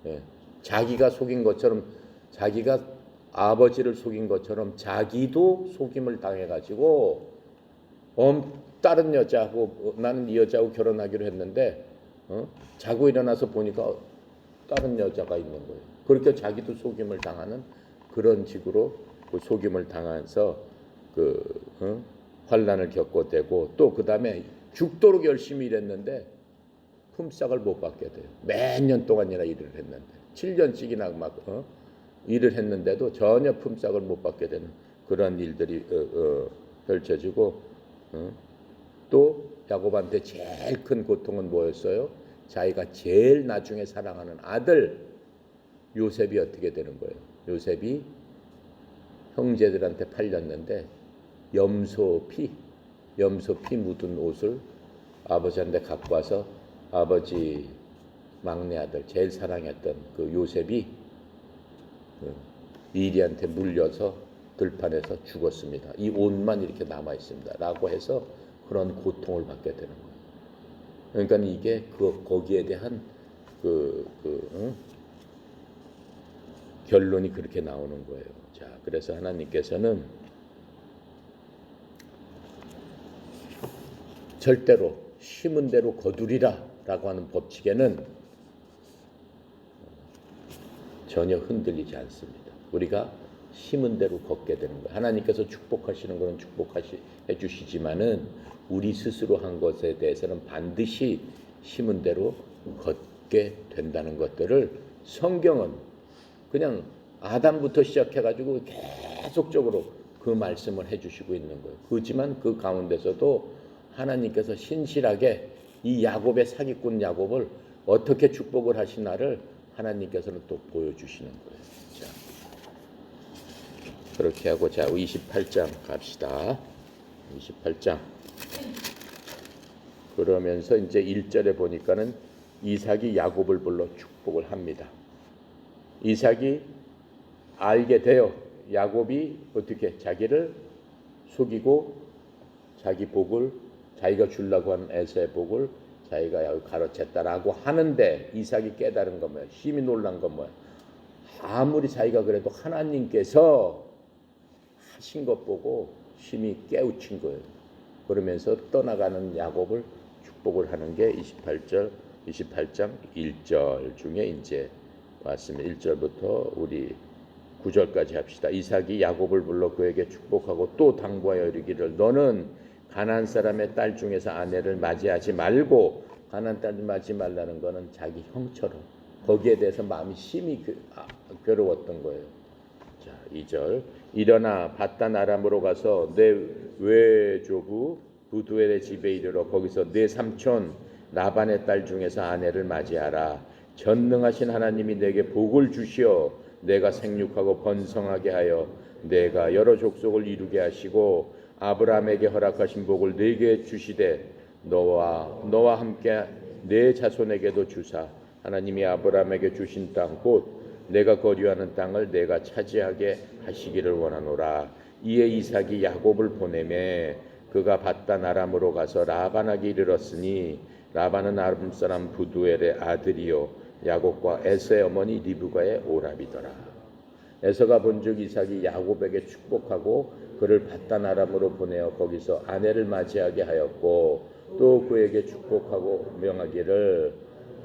예. 자기가 속인 것처럼, 자기가 아버지를 속인 것처럼 자기도 속임을 당해가지고 다른 여자하고, 나는 이 여자하고 결혼하기로 했는데 자고 일어나서 보니까 다른 여자가 있는 거예요. 그렇게 자기도 속임을 당하는 그런 식으로 속임을 당해서 환난을 겪고 되고, 또 그 다음에 죽도록 열심히 일했는데 품삯을 못 받게 돼요. 몇 년 동안이나 일을 했는데 7년씩이나 막 일을 했는데도 전혀 품삯을 못 받게 되는 그런 일들이 펼쳐지고, 또 야곱한테 제일 큰 고통은 뭐였어요? 자기가 제일 나중에 사랑하는 아들 요셉이 어떻게 되는 거예요? 요셉이 형제들한테 팔렸는데 염소 피 묻은 옷을 아버지한테 갖고 와서 아버지 막내 아들 제일 사랑했던 그 요셉이 미리한테 물려서 들판에서 죽었습니다. 이 옷만 이렇게 남아 있습니다. 라고 해서 그런 고통을 받게 되는 거예요. 그러니까 이게 거기에 대한 결론이 그렇게 나오는 거예요. 자, 그래서 하나님께서는 절대로 심은 대로 거두리라라고 하는 법칙에는 전혀 흔들리지 않습니다. 우리가 심은 대로 걷게 되는 거예요. 하나님께서 축복하시는 것은 축복해 주시지만은 우리 스스로 한 것에 대해서는 반드시 심은 대로 걷게 된다는 것들을 성경은 그냥 아담부터 시작해가지고 계속적으로 그 말씀을 해주시고 있는 거예요. 그렇지만 그 가운데서도 하나님께서 신실하게 이 야곱의 사기꾼 야곱을 어떻게 축복을 하시나를 하나님께서는 또 보여주시는 거예요. 자, 그렇게 하고 자 28장 갑시다. 28장. 그러면서 이제 1절에 보니까는 이삭이 야곱을 불러 축복을 합니다. 이삭이 알게 돼요. 야곱이 어떻게 자기를 속이고 자기 복을 자기가 주려고 하는 에서의 복을 자기가 가로챘다라고 하는데 이삭이 깨달은 건 뭐야? 심히 놀란 건 뭐야? 아무리 자기가 그래도 하나님께서 하신 것 보고 심히 깨우친 거예요. 그러면서 떠나가는 야곱을 축복을 하는 게 28장 1절 중에 이제 봤습니다. 1절부터 우리 9절까지 합시다. 이삭이 야곱을 불러 그에게 축복하고 또 당부하여 이르기를 너는 가나안 사람의 딸 중에서 아내를 맞이하지 말고, 가나안 딸을 맞지 말라는 거는 자기 형처럼 거기에 대해서 마음이 심히 괴로웠던 거예요. 자, 2절. 일어나 바단 아람으로 가서 내 외조부 부두엘의 집에 이르러 거기서 내 삼촌 라반의 딸 중에서 아내를 맞이하라. 전능하신 하나님이 내게 복을 주시어 내가 생육하고 번성하게 하여 내가 여러 족속을 이루게 하시고 아브라함에게 허락하신 복을 내게 주시되 너와 함께 내 자손에게도 주사 하나님이 아브라함에게 주신 땅 곧 내가 거류하는 땅을 내가 차지하게 하시기를 원하노라. 이에 이삭이 야곱을 보내매 그가 바단 아람으로 가서 라반에게 이르렀으니 라반은 아람 사람 부두엘의 아들이요 야곱과 에서의 어머니 리브가의 오랍이더라. 에서가 본즉 이삭이 야곱에게 축복하고 그를 바단 아람으로 보내어 거기서 아내를 맞이하게 하였고 또 그에게 축복하고 명하기를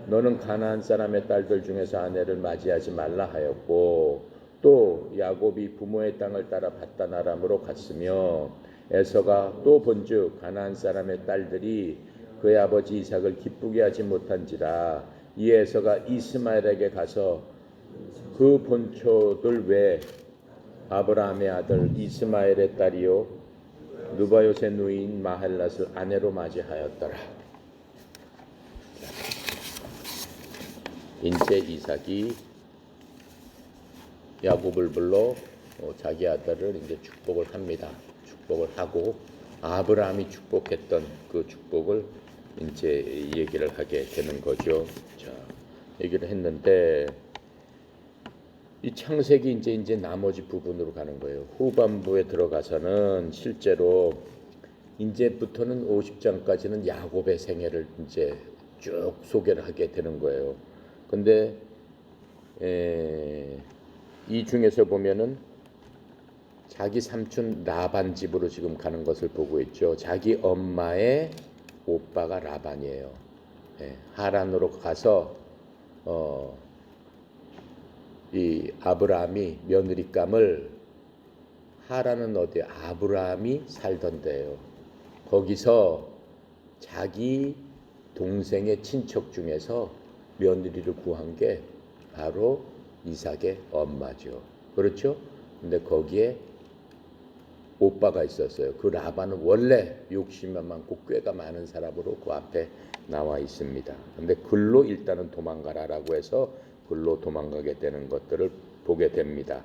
너는 가나안 사람의 딸들 중에서 아내를 맞이하지 말라 하였고 또 야곱이 부모의 땅을 따라 바단 아람으로 갔으며 에서가 또 본즉 가나안 사람의 딸들이 그의 아버지 이삭을 기쁘게 하지 못한지라 이 에서가 이스마엘에게 가서 그 본초들 외 아브라함의 아들 이스마엘의 딸이요 누바요의 누이인 마헬랏을 아내로 맞이하였더라. 인제 이삭이 야곱을 불러 자기 아들을 이제 축복을 합니다. 축복을 하고 아브라함이 축복했던 그 축복을 이제 얘기를 하게 되는 거죠. 자, 얘기를 했는데 이 창세기 이제 나머지 부분으로 가는 거예요. 후반부에 들어가서는 실제로 이제부터는 50장까지는 야곱의 생애를 이제 쭉 소개를 하게 되는 거예요. 근데 이 중에서 보면은 자기 삼촌 라반 집으로 지금 가는 것을 보고 있죠. 자기 엄마의 오빠가 라반이에요. 하란으로 가서 이 아브라함이 며느리감을 하란은 어디에 아브라함이 살던 데예요. 거기서 자기 동생의 친척 중에서 며느리를 구한 게 바로 이삭의 엄마죠. 그렇죠? 근데 거기에 오빠가 있었어요. 그 라반은 원래 욕심이 많고 꾀가 많은 사람으로 그 앞에 나와 있습니다. 근데 글로 일단은 도망가라라고 해서 글로 도망가게 되는 것들을 보게 됩니다.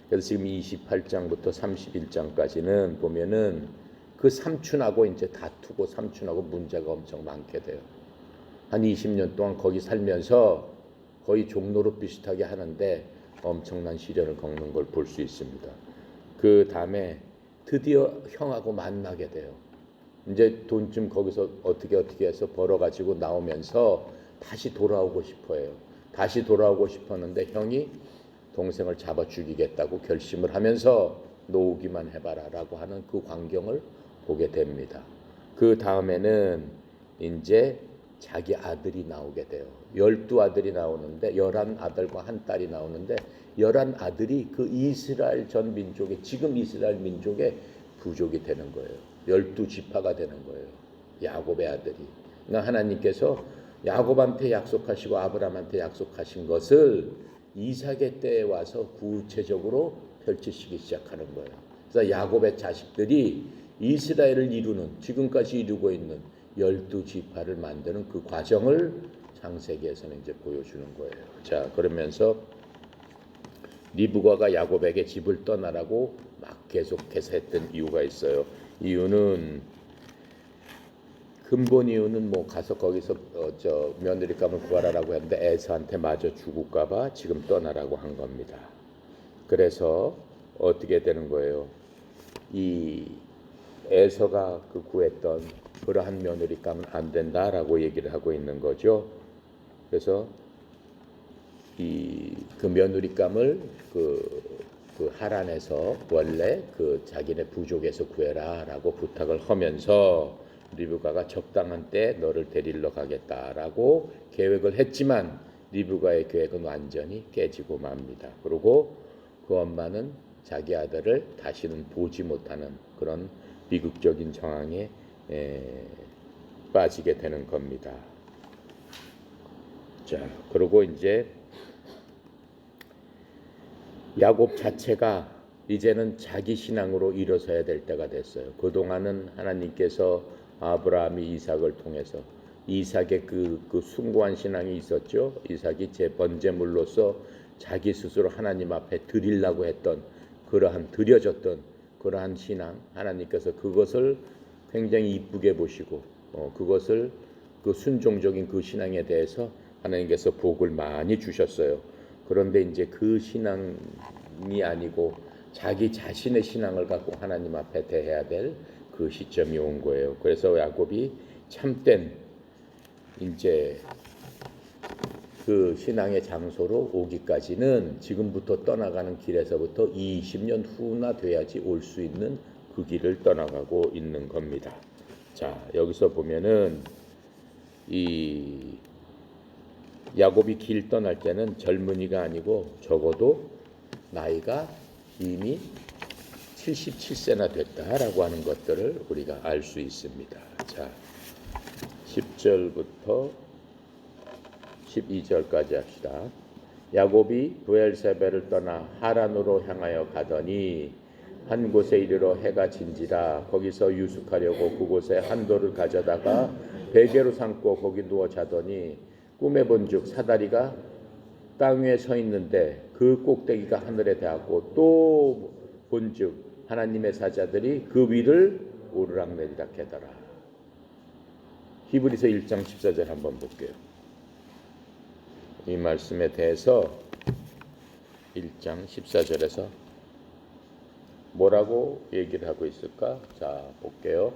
그래서 지금 28장부터 31장까지는 보면은 그 삼촌하고 이제 다투고 삼촌하고 문제가 엄청 많게 돼요. 한 20년 동안 거기 살면서 거의 종로로 비슷하게 하는데 엄청난 시련을 겪는 걸 볼 수 있습니다. 그 다음에 드디어 형하고 만나게 돼요. 이제 돈 좀 거기서 어떻게 해서 벌어가지고 나오면서 다시 돌아오고 싶어해요. 다시 돌아오고 싶었는데 형이 동생을 잡아 죽이겠다고 결심을 하면서 놓기만 해봐라 라고 하는 그 광경을 보게 됩니다. 그 다음에는 이제 자기 아들이 나오게 돼요. 12아들이 나오는데 11아들과 한 딸이 나오는데 11아들이 그 이스라엘 전 민족의 지금 이스라엘 민족의 부족이 되는 거예요. 12지파가 되는 거예요. 야곱의 아들이. 그러니까 하나님께서 야곱한테 약속하시고 아브라함한테 약속하신 것을 이삭의 때에 와서 구체적으로 펼치시기 시작하는 거예요. 그래서 야곱의 자식들이 이스라엘을 이루는 지금까지 이루고 있는 12지파를 만드는 그 과정을 창세기에서는 이제 보여주는 거예요. 자, 그러면서 리브가가 야곱에게 집을 떠나라고 막 계속해서 했던 이유가 있어요. 근본 이유는 뭐 가서 거기서 며느리감을 구하라라고 했는데 에서한테 마저 죽을까봐 지금 떠나라고 한 겁니다. 그래서 어떻게 되는 거예요? 이 에서가 그 구했던 그러한 며느리감은 안 된다라고 얘기를 하고 있는 거죠. 그래서 그 며느리감을 그 하란에서 원래 그 자기네 부족에서 구해라라고 부탁을 하면서 리브가가 적당한 때 너를 데리러 가겠다라고 계획을 했지만 리브가의 계획은 완전히 깨지고 맙니다. 그리고 그 엄마는 자기 아들을 다시는 보지 못하는 그런 비극적인 상황에 빠지게 되는 겁니다. 자, 그리고 이제 야곱 자체가 이제는 자기 신앙으로 일어서야 될 때가 됐어요. 그동안은 하나님께서 아브라함이 이삭을 통해서 이삭의 그 숭고한 신앙이 있었죠. 이삭이 제 번제물로서 자기 스스로 하나님 앞에 드리려고 했던 드려졌던 그러한 신앙, 하나님께서 그것을 굉장히 이쁘게 보시고 그것을 그 순종적인 그 신앙에 대해서 하나님께서 복을 많이 주셨어요. 그런데 이제 그 신앙이 아니고 자기 자신의 신앙을 갖고 하나님 앞에 대해야 될 그 시점이 온 거예요. 그래서 야곱이 참된 이제 그 신앙의 장소로 오기까지는 지금부터 떠나가는 길에서부터 20년 후나 돼야지 올 수 있는 그 길을 떠나가고 있는 겁니다. 자, 여기서 보면은 이 야곱이 길 떠날 때는 젊은이가 아니고 적어도 나이가 이미 77세나 됐다라고 하는 것들을 우리가 알 수 있습니다. 자, 10절부터 12절까지 합시다. 야곱이 브엘세바를 떠나 하란으로 향하여 가더니 한 곳에 이르러 해가 진지라 거기서 유숙하려고 그곳에 한 돌을 가져다가 베개로 삼고 거기 누워 자더니 꿈에 본즉 사다리가 땅 위에 서 있는데 그 꼭대기가 하늘에 닿았고 또 본즉 하나님의 사자들이 그 위를 오르락내리락 하더라. 히브리서 1장 14절 한번 볼게요. 이 말씀에 대해서 1장 14절에서 뭐라고 얘기를 하고 있을까? 자, 볼게요.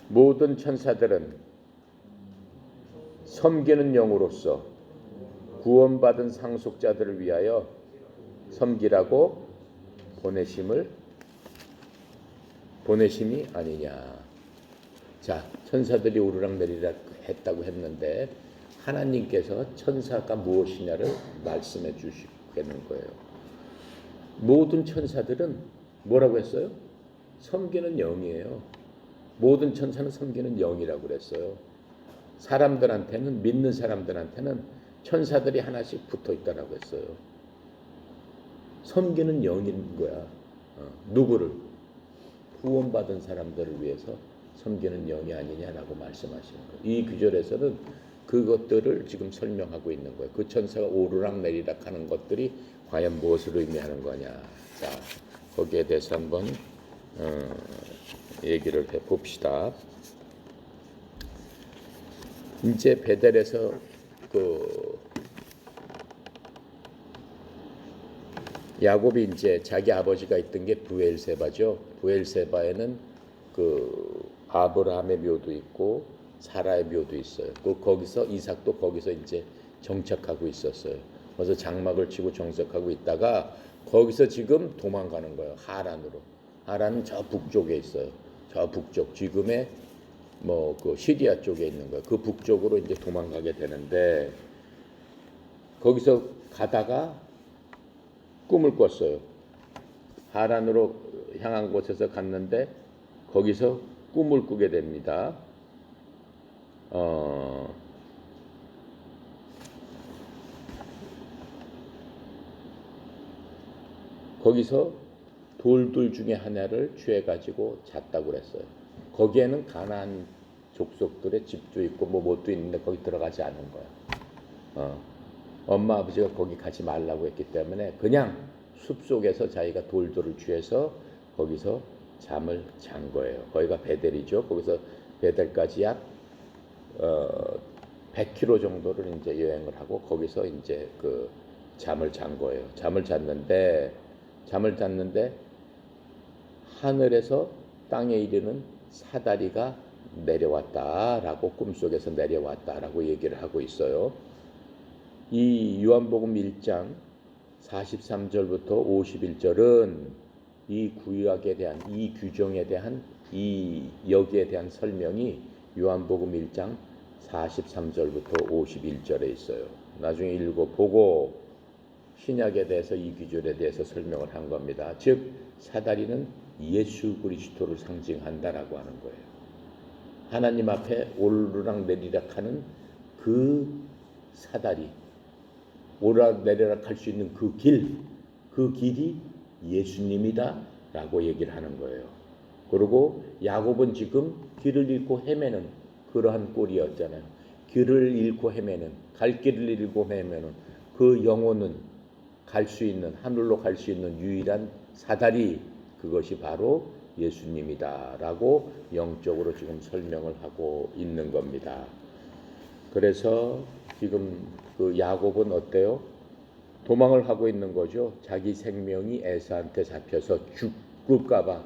모든 천사들은 섬기는 영으로서 구원받은 상속자들을 위하여 섬기라고 보내심이 아니냐. 자, 천사들이 오르락내리락 했다고 했는데 하나님께서 천사가 무엇이냐를 말씀해 주시겠는 거예요. 모든 천사들은 뭐라고 했어요? 섬기는 영이에요. 모든 천사는 섬기는 영이라고 그랬어요. 사람들한테는, 믿는 사람들한테는 천사들이 하나씩 붙어 있다라고 했어요. 섬기는 영인 거야. 누구를? 구원받은 사람들을 위해서 섬기는 영이 아니냐라고 말씀하시는 거예요. 이 구절에서는 그것들을 지금 설명하고 있는 거예요. 그 천사가 오르락내리락 하는 것들이 과연 무엇을 의미하는 거냐. 자, 거기에 대해서 한번 얘기를 해봅시다. 이제 베델에서 야곱이 이제 자기 아버지가 있던 게 브엘세바죠. 브엘세바에는 아브라함의 묘도 있고 사라의 묘도 있어요. 거기서 이삭도 거기서 이제 정착하고 있었어요. 그래서 장막을 치고 정착하고 있다가 거기서 지금 도망가는 거예요. 하란으로. 하란은 저 북쪽에 있어요. 저 북쪽 지금의 시리아 쪽에 있는 거예요. 그 북쪽으로 이제 도망가게 되는데 거기서 가다가 꿈을 꿨어요. 하란으로 향한 곳에서 갔는데 거기서 꿈을 꾸게 됩니다. 거기서 돌들 중에 하나를 취해가지고 잤다고 그랬어요. 거기에는 가나안 족속들의 집도 있고 뭣도 있는데 거기 들어가지 않은 거야. 엄마 아버지가 거기 가지 말라고 했기 때문에 그냥 숲속에서 자기가 돌들을 취해서 거기서 잠을 잔 거예요. 거기가 베델이죠. 거기서 베델까지 약 100km 정도를 이제 여행을 하고 거기서 이제 잠을 잔 거예요. 잠을 잤는데 하늘에서 땅에 이르는 사다리가 내려왔다라고 꿈속에서 내려왔다라고 얘기를 하고 있어요. 이 요한복음 1장 43절부터 51절은 이 구약에 대한 이 규정에 대한 여기에 대한 설명이 요한복음 1장 43절부터 51절에 있어요. 나중에 읽어보고 신약에 대해서 이 규절에 대해서 설명을 한 겁니다. 즉 사다리는 예수 그리스도를 상징한다라고 하는 거예요. 하나님 앞에 오르락내리락하는 그 사다리, 오르락내리락 할 수 있는 그 길이 예수님이다라고 얘기를 하는 거예요. 그리고 야곱은 지금 길을 잃고 헤매는 그러한 꼴이었잖아요. 길을 잃고 헤매는, 갈 길을 잃고 헤매는 그 영혼은 갈 수 있는, 하늘로 갈 수 있는 유일한 사다리, 그것이 바로 예수님이다라고 영적으로 지금 설명을 하고 있는 겁니다. 그래서 지금 야곱은 어때요? 도망을 하고 있는 거죠. 자기 생명이 에사한테 잡혀서 죽을까봐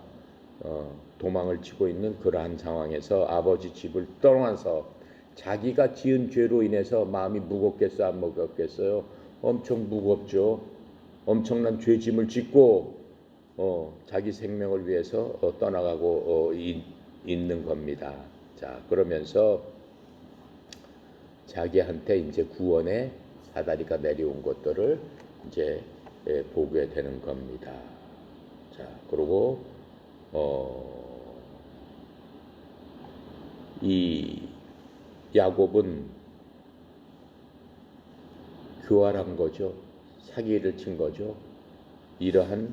도망을 치고 있는 그러한 상황에서 아버지 집을 떠나서 자기가 지은 죄로 인해서 마음이 무겁겠어 안 무겁겠어요? 엄청 무겁죠. 엄청난 죄짐을 짓고 자기 생명을 위해서 떠나가고 있는 겁니다. 자, 그러면서 자기한테 이제 구원의 사다리가 내려온 것들을 이제 보게 되는 겁니다. 자, 그리고 이 야곱은 교활한 거죠. 사기를 친 거죠. 이러한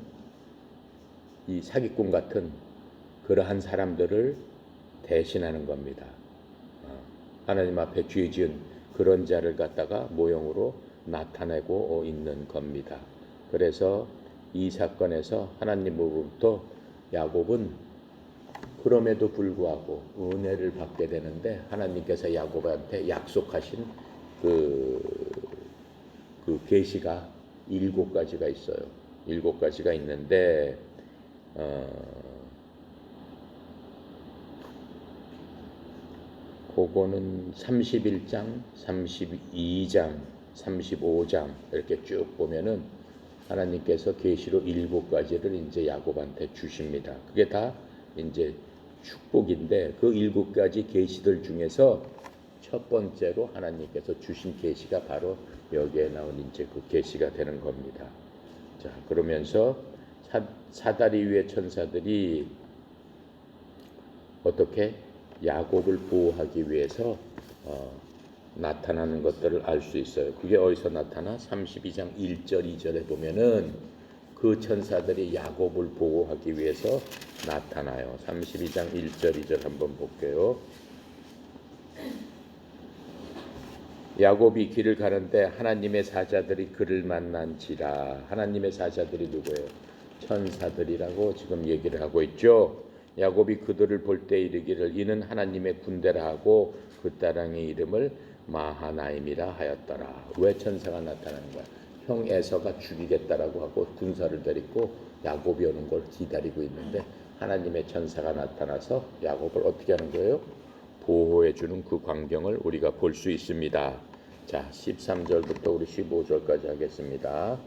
이 사기꾼 같은 그러한 사람들을 대신하는 겁니다. 하나님 앞에 죄 지은 그런 자를 갖다가 모형으로 나타내고 있는 겁니다. 그래서 이 사건에서 하나님으로부터 야곱은 그럼에도 불구하고 은혜를 받게 되는데 하나님께서 야곱한테 약속하신 그 계시가 7가지가 있어요. 7가지가 있는데 그거는 31장, 32장, 35장 이렇게 쭉 보면은 하나님께서 계시로 7가지를 이제 야곱한테 주십니다. 그게 다 이제 축복인데 그 7가지 계시들 중에서 첫 번째로 하나님께서 주신 계시가 바로 여기에 나온 이제 그 계시가 되는 겁니다. 자, 그러면서 사다리 위의 천사들이 어떻게 야곱을 보호하기 위해서 나타나는 것들을 알 수 있어요. 그게 어디서 나타나? 32장 1절 2절에 보면은 그 천사들이 야곱을 보호하기 위해서 나타나요. 32장 1절 2절 한번 볼게요. 야곱이 길을 가는데 하나님의 사자들이 그를 만난지라. 하나님의 사자들이 누구예요? 천사들이라고 지금 얘기를 하고 있죠. 야곱이 그들을 볼 때 이르기를 이는 하나님의 군대라 하고 그 땅의 이름을 마하나임이라 하였더라. 왜 천사가 나타나는 거야? 형 에서가 죽이겠다라고 하고 군사를 데리고 야곱이 오는 걸 기다리고 있는데 하나님의 천사가 나타나서 야곱을 어떻게 하는 거예요? 보호해 주는 그 광경을 우리가 볼 수 있습니다. 자, 13절부터 우리 15절까지 하겠습니다.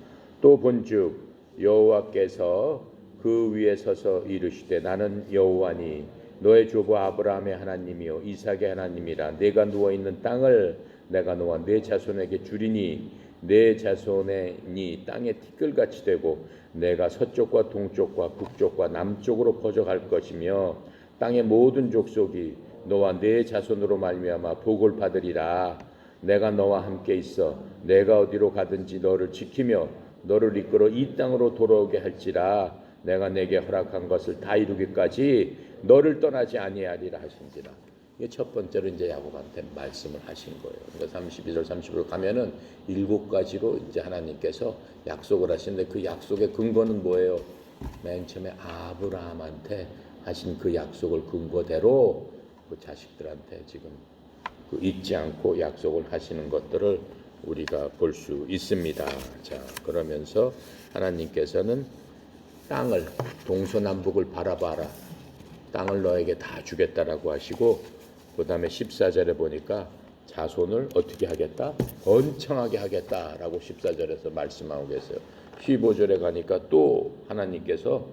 또 본즉 여호와께서 그 위에 서서 이르시되 나는 여호와니 너의 조부 아브라함의 하나님이요 이삭의 하나님이라. 내가 누워 있는 땅을 내가 너와 네 자손에게 주리니 네 자손이 땅에 티끌같이 되고 내가 서쪽과 동쪽과 북쪽과 남쪽으로 퍼져갈 것이며 땅의 모든 족속이 너와 네 자손으로 말미암아 복을 받으리라. 내가 너와 함께 있어 내가 어디로 가든지 너를 지키며 너를 이끌어 이 땅으로 돌아오게 할지라. 내가 내게 허락한 것을 다 이루기까지 너를 떠나지 아니하리라 하신지라. 이게 첫 번째로 이제 야곱한테 말씀을 하신 거예요. 그러니까 32절 35절 가면은 7가지로 이제 하나님께서 약속을 하시는데 그 약속의 근거는 뭐예요? 맨 처음에 아브라함한테 하신 그 약속을 근거대로 그 자식들한테 지금 그 잊지 않고 약속을 하시는 것들을 우리가 볼 수 있습니다. 자, 그러면서 하나님께서는 땅을 동서남북을 바라봐라. 땅을 너에게 다 주겠다라고 하시고 그 다음에 14절에 보니까 자손을 어떻게 하겠다? 번창하게 하겠다라고 14절에서 말씀하고 계세요. 15절에 가니까 또 하나님께서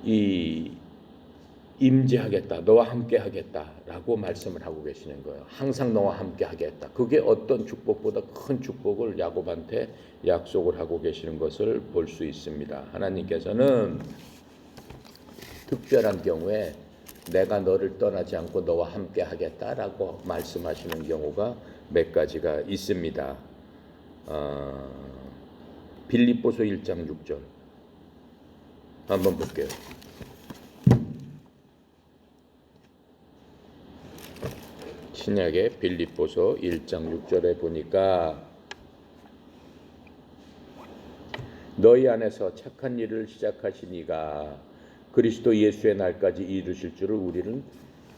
이 임재하겠다, 너와 함께 하겠다라고 말씀을 하고 계시는 거예요. 항상 너와 함께 하겠다. 그게 어떤 축복보다 큰 축복을 야곱한테 약속을 하고 계시는 것을 볼 수 있습니다. 하나님께서는 특별한 경우에 내가 너를 떠나지 않고 너와 함께 하겠다라고 말씀하시는 경우가 몇 가지가 있습니다. 빌립보서 1장 6절 한번 볼게요. 신약의 빌립보서 1장 6절에 보니까 너희 안에서 착한 일을 시작하신 이가 그리스도 예수의 날까지 이루실 줄을 우리는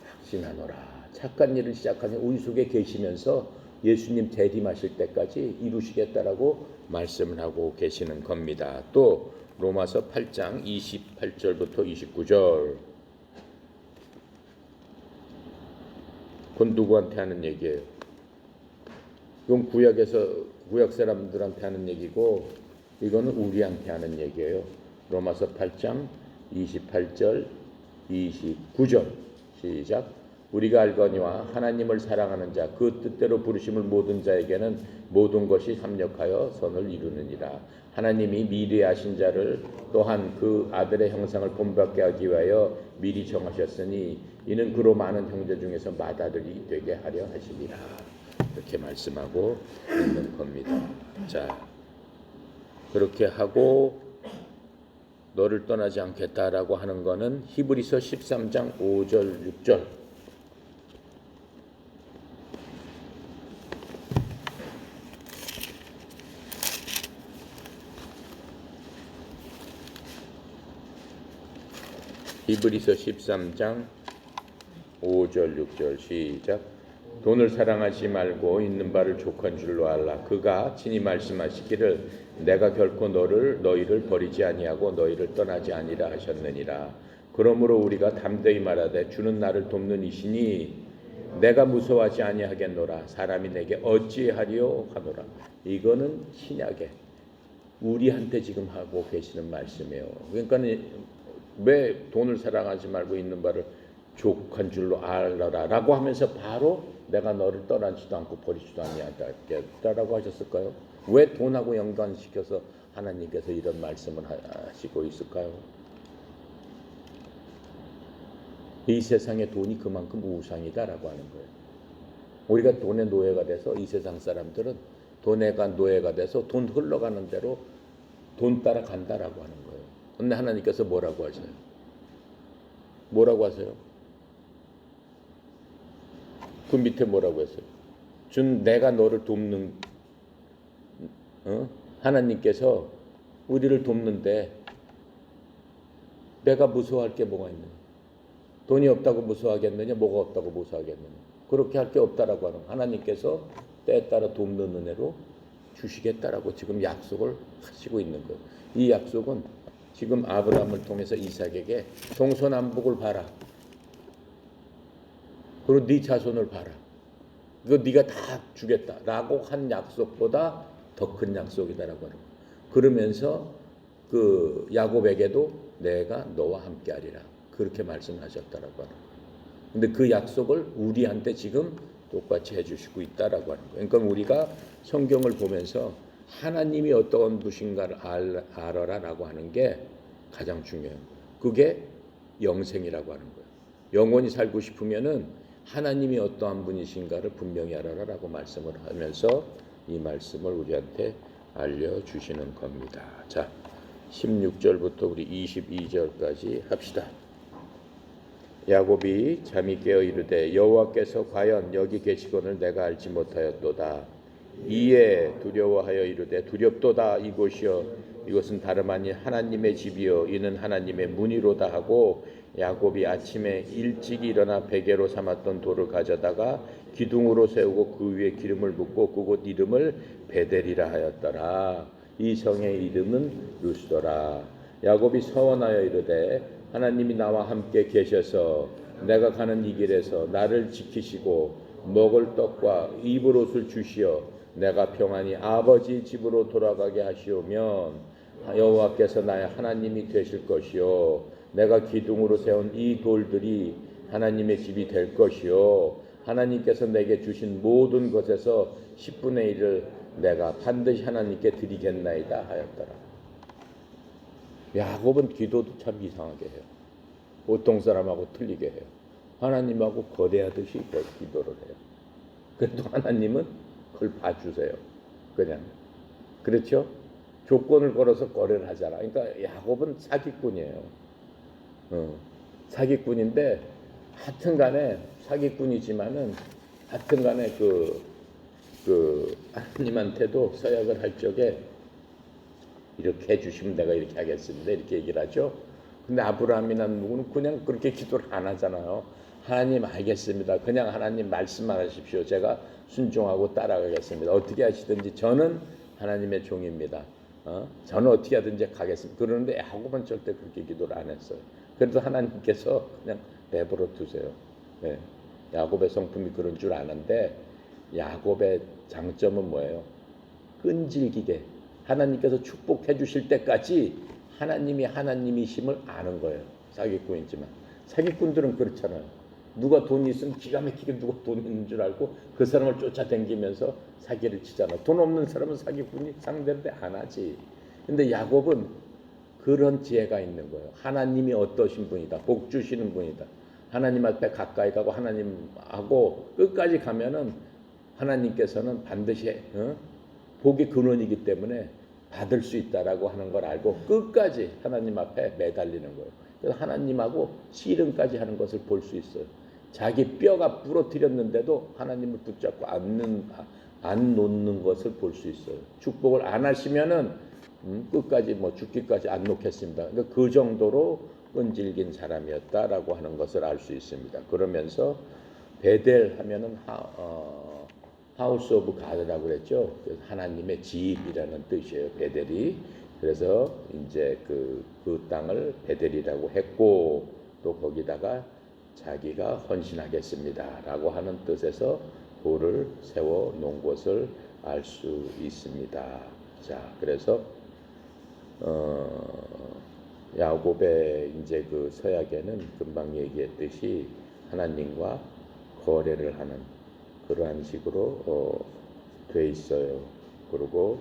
확신하노라. 착한 일을 시작하는 우리 속에 계시면서 예수님 재림하실 때까지 이루시겠다라고 말씀을 하고 계시는 겁니다. 또 로마서 8장 28절부터 29절 그건 누구한테 하는 얘기예요? 이건 구약 사람들한테 하는 얘기고 이거는 우리한테 하는 얘기예요. 로마서 8장 28절 29절 시작. 우리가 알거니와 하나님을 사랑하는 자 그 뜻대로 부르심을 모든 자에게는 모든 것이 합력하여 선을 이루느니라. 하나님이 미리 아신 자를 또한 그 아들의 형상을 본받게 하기 위하여 미리 정하셨으니 이는 그로 많은 형제 중에서 맏아들이 되게 하려 하시니라. 이렇게 말씀하고 있는 겁니다. 자, 그렇게 하고 너를 떠나지 않겠다라고 하는 거는 히브리서 13장 5절 6절. 히브리서 13장 5절 6절 시작. 돈을 사랑하지 말고 있는 바를 족한 줄로 알라. 그가 친히 말씀하시기를 내가 결코 너희를 버리지 아니하고 너희를 떠나지 아니라 하셨느니라. 그러므로 우리가 담대히 말하되 주는 나를 돕는 이시니 내가 무서워하지 아니하겠노라. 사람이 내게 어찌하리요 하노라. 이거는 신약에 우리한테 지금 하고 계시는 말씀이에요. 그러니까 왜 돈을 사랑하지 말고 있는 바를 족한 줄로 알아라 라고 하면서 바로 내가 너를 떠나지도 않고 버리지도 아니하겠다라고 하셨을까요? 왜 돈하고 연관시켜서 하나님께서 이런 말씀을 하시고 있을까요? 이 세상에 돈이 그만큼 우상이다라고 하는 거예요. 우리가 돈의 노예가 돼서 이 세상 사람들은 돈의 노예가 돼서 돈 흘러가는 대로 돈 따라 간다라고 하는 거예요. 근데 하나님께서 뭐라고 하세요? 뭐라고 하세요? 그 밑에 뭐라고 했어요? 내가 너를 돕는 하나님께서 우리를 돕는데 내가 무서워할 게 뭐가 있느냐? 돈이 없다고 무서워하겠느냐? 뭐가 없다고 무서워하겠느냐? 그렇게 할 게 없다라고 하는 하나님께서 때에 따라 돕는 은혜로 주시겠다라고 지금 약속을 하시고 있는 거예요. 이 약속은 지금 아브라함을 통해서 이삭에게 동서남북을 봐라. 그리고 네 자손을 봐라. 이거 네가 다 주겠다라고 한 약속보다 더 큰 약속이다라고 하는 거예요. 그러면서 그 야곱에게도 내가 너와 함께하리라. 그렇게 말씀하셨다라고 하는 거예요. 근데 그 약속을 우리한테 지금 똑같이 해주시고 있다라고 하는 거예요. 그러니까 우리가 성경을 보면서 하나님이 어떤 분인가를 알아라라고 하는 게 가장 중요해요. 그게 영생이라고 하는 거예요. 영원히 살고 싶으면은 하나님이 어떠한 분이신가를 분명히 알아라라고 말씀을 하면서 이 말씀을 우리한테 알려주시는 겁니다. 자, 16절부터 우리 22절까지 합시다. 야곱이 잠이 깨어 이르되 여호와께서 과연 여기 계시거늘 내가 알지 못하였도다. 이에 두려워하여 이르되 두렵도다. 이곳이여 이것은 다름 아닌 하나님의 집이여 이는 하나님의 문이로다 하고 야곱이 아침에 일찍 일어나 베개로 삼았던 돌을 가져다가 기둥으로 세우고 그 위에 기름을 붓고 그곳 이름을 베델이라 하였더라. 이 성의 이름은 루스더라. 야곱이 서원하여 이르되 하나님이 나와 함께 계셔서 내가 가는 이 길에서 나를 지키시고 먹을 떡과 입을 옷을 주시어 내가 평안히 아버지 집으로 돌아가게 하시오면 여호와께서 나의 하나님이 되실 것이요 내가 기둥으로 세운 이 돌들이 하나님의 집이 될 것이요 하나님께서 내게 주신 모든 것에서 10분의 1을 내가 반드시 하나님께 드리겠나이다 하였더라. 야곱은 기도도 참 이상하게 해요. 보통 사람하고 틀리게 해요. 하나님하고 거래하듯이 기도를 해요. 그래도 하나님은 그걸 봐주세요. 그냥 그렇죠? 조건을 걸어서 거래를 하잖아. 그러니까 야곱은 사기꾼이에요. 사기꾼인데 하여튼간에 사기꾼이지만은 하여튼간에 그 하나님한테도 서약을 할 적에 이렇게 해주시면 내가 이렇게 하겠습니다. 이렇게 얘기를 하죠. 근데 아브라함이나 누구는 그냥 그렇게 기도를 안 하잖아요. 하나님 알겠습니다. 그냥 하나님 말씀만 하십시오. 제가 순종하고 따라가겠습니다. 어떻게 하시든지 저는 하나님의 종입니다. 저는 어떻게 하든지 가겠습니다. 그러는데 야곱은 절대 그렇게 기도를 안 했어요. 그래도 하나님께서 그냥 내버려 두세요. 네. 야곱의 성품이 그런 줄 아는데 야곱의 장점은 뭐예요? 끈질기게 하나님께서 축복해 주실 때까지 하나님이 하나님이심을 아는 거예요. 사기꾼이지만 사기꾼들은 그렇잖아요. 누가 돈이 있으면 기가 막히게 누가 돈 있는 줄 알고 그 사람을 쫓아다니면서 사기를 치잖아. 돈 없는 사람은 사기꾼이 상대를 안 하지. 근데 야곱은 그런 지혜가 있는 거예요. 하나님이 어떠신 분이다. 복 주시는 분이다. 하나님 앞에 가까이 가고 하나님하고 끝까지 가면은 하나님께서는 반드시 복의 근원이기 때문에 받을 수 있다라고 하는 걸 알고 끝까지 하나님 앞에 매달리는 거예요. 그래서 하나님하고 씨름까지 하는 것을 볼 수 있어요. 자기 뼈가 부러뜨렸는데도 하나님을 붙잡고 안 놓는 것을 볼 수 있어요. 축복을 안 하시면은 끝까지 뭐 죽기까지 안 놓겠습니다. 그러니까 그 정도로 끈질긴 사람이었다라고 하는 것을 알 수 있습니다. 그러면서 베델 하면은 하우스 오브 가드라고 그랬죠. 하나님의 집이라는 뜻이에요. 베델이. 그래서 이제 그 땅을 베델이라고 했고 또 거기다가 자기가 헌신하겠습니다라고 하는 뜻에서 돌을 세워 놓은 것을 알 수 있습니다. 자, 그래서 야곱의 이제 그 서약에는 금방 얘기했듯이 하나님과 거래를 하는 그러한 식으로 돼 있어요. 그리고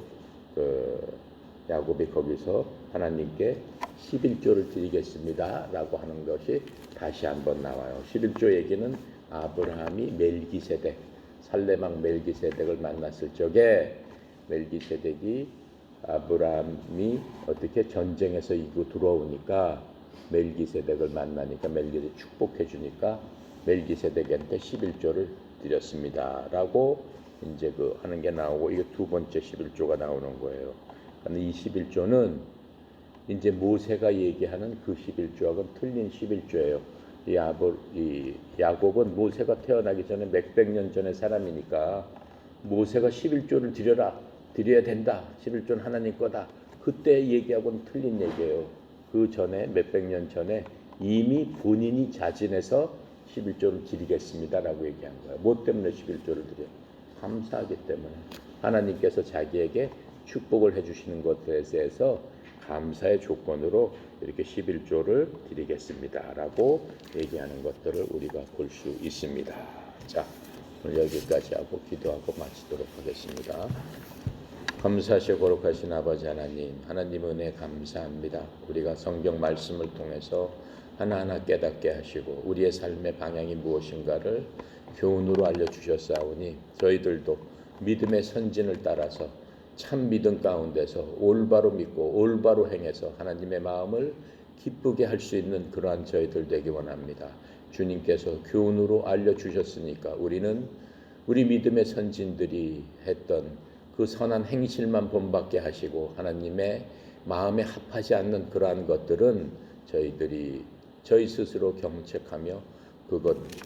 야곱이 거기서 하나님께 11조를 드리겠습니다라고 하는 것이 다시 한번 나와요. 11조 얘기는 아브라함이 멜기세덱, 살레망 멜기세덱을 만났을 적에 멜기세덱이 아브라함이 어떻게 전쟁에서 이기고 들어오니까 멜기세덱을 만나니까 멜기세덱 축복해 주니까 멜기세덱한테 11조를 드렸습니다라고 이제 그 하는 게 나오고 이게 두 번째 11조가 나오는 거예요. 근데 이 11조는 이제 모세가 얘기하는 그 11조하고는 틀린 11조예요. 이 야곱은 모세가 태어나기 전에 몇백 년 전의 사람이니까 모세가 11조를 드려야 된다. 11조는 하나님 거다. 그때 얘기하고는 틀린 얘기예요. 그 전에 몇백 년 전에 이미 본인이 자진해서 11조를 드리겠습니다라고 얘기한 거예요. 뭐 때문에 11조를 드려? 감사하기 때문에. 하나님께서 자기에게 축복을 해주시는 것에 대해서 감사의 조건으로 이렇게 11조를 드리겠습니다라고 얘기하는 것들을 우리가 볼 수 있습니다. 자, 오늘 여기까지 하고 기도하고 마치도록 하겠습니다. 감사하시고 거룩하신 아버지 하나님, 하나님 은혜 감사합니다. 우리가 성경 말씀을 통해서 하나하나 깨닫게 하시고 우리의 삶의 방향이 무엇인가를 교훈으로 알려주셨사오니 저희들도 믿음의 선진을 따라서 참 믿음 가운데서 올바로 믿고 올바로 행해서 하나님의 마음을 기쁘게 할 수 있는 그러한 저희들 되기 원합니다. 주님께서 교훈으로 알려주셨으니까 우리는 우리 믿음의 선진들이 했던 그 선한 행실만 본받게 하시고 하나님의 마음에 합하지 않는 그러한 것들은 저희들이 저희 스스로 경책하며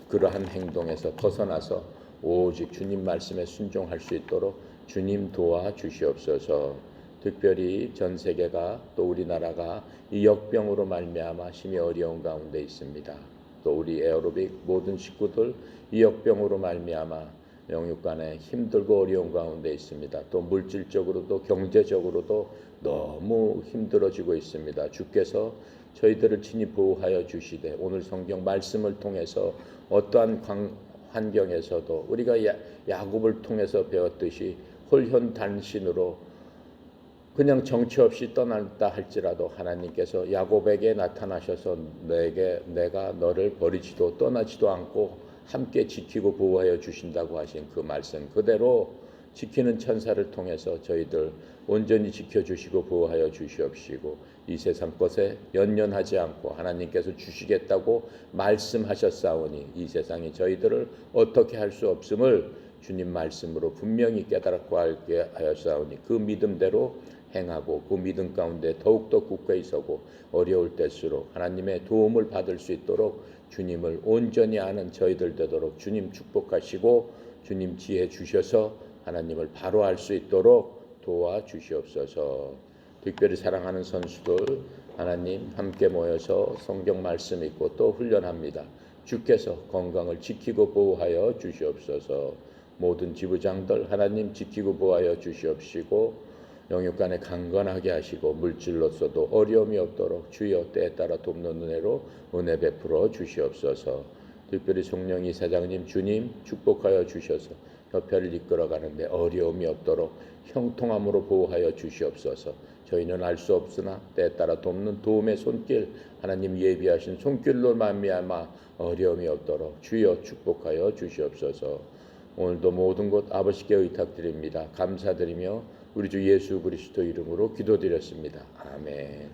그러한 행동에서 벗어나서 오직 주님 말씀에 순종할 수 있도록 주님 도와주시옵소서. 특별히 전 세계가 또 우리나라가 이 역병으로 말미암아 심히 어려운 가운데 있습니다. 또 우리 에어로빅 모든 식구들 이 역병으로 말미암아 영육간에 힘들고 어려운 가운데 있습니다. 또 물질적으로도 경제적으로도 너무 힘들어지고 있습니다. 주께서 저희들을 친히 보호하여 주시되 오늘 성경 말씀을 통해서 어떠한 환경에서도 우리가 야곱을 통해서 배웠듯이 홀현단신으로 그냥 정처 없이 떠났다 할지라도 하나님께서 야곱에게 나타나셔서 내가 너를 버리지도 떠나지도 않고 함께 지키고 보호하여 주신다고 하신 그 말씀 그대로 지키는 천사를 통해서 저희들 온전히 지켜주시고 보호하여 주시옵시고 이 세상 것에 연연하지 않고 하나님께서 주시겠다고 말씀하셨사오니 이 세상이 저희들을 어떻게 할 수 없음을 주님 말씀으로 분명히 깨달고 알게 하였사오니 그 믿음대로 행하고 그 믿음 가운데 더욱더 굳건히 서고 어려울 때일수록 하나님의 도움을 받을 수 있도록 주님을 온전히 아는 저희들 되도록 주님 축복하시고 주님 지혜 주셔서 하나님을 바로 알 수 있도록 도와주시옵소서. 특별히 사랑하는 선수들 하나님 함께 모여서 성경 말씀 읽고 또 훈련합니다. 주께서 건강을 지키고 보호하여 주시옵소서. 모든 지부장들 하나님 지키고 보호하여 주시옵시고 영육간에 강건하게 하시고 물질로서도 어려움이 없도록 주여 때에 따라 돕는 은혜로 은혜 베풀어 주시옵소서. 특별히 송영 이사장님 주님 축복하여 주셔서 협회를 이끌어가는데 어려움이 없도록 형통함으로 보호하여 주시옵소서. 저희는 알 수 없으나 때에 따라 돕는 도움의 손길 하나님 예비하신 손길로 말미암아 어려움이 없도록 주여 축복하여 주시옵소서. 오늘도 모든 것 아버지께 의탁드립니다. 감사드리며 우리 주 예수 그리스도 이름으로 기도드렸습니다. 아멘.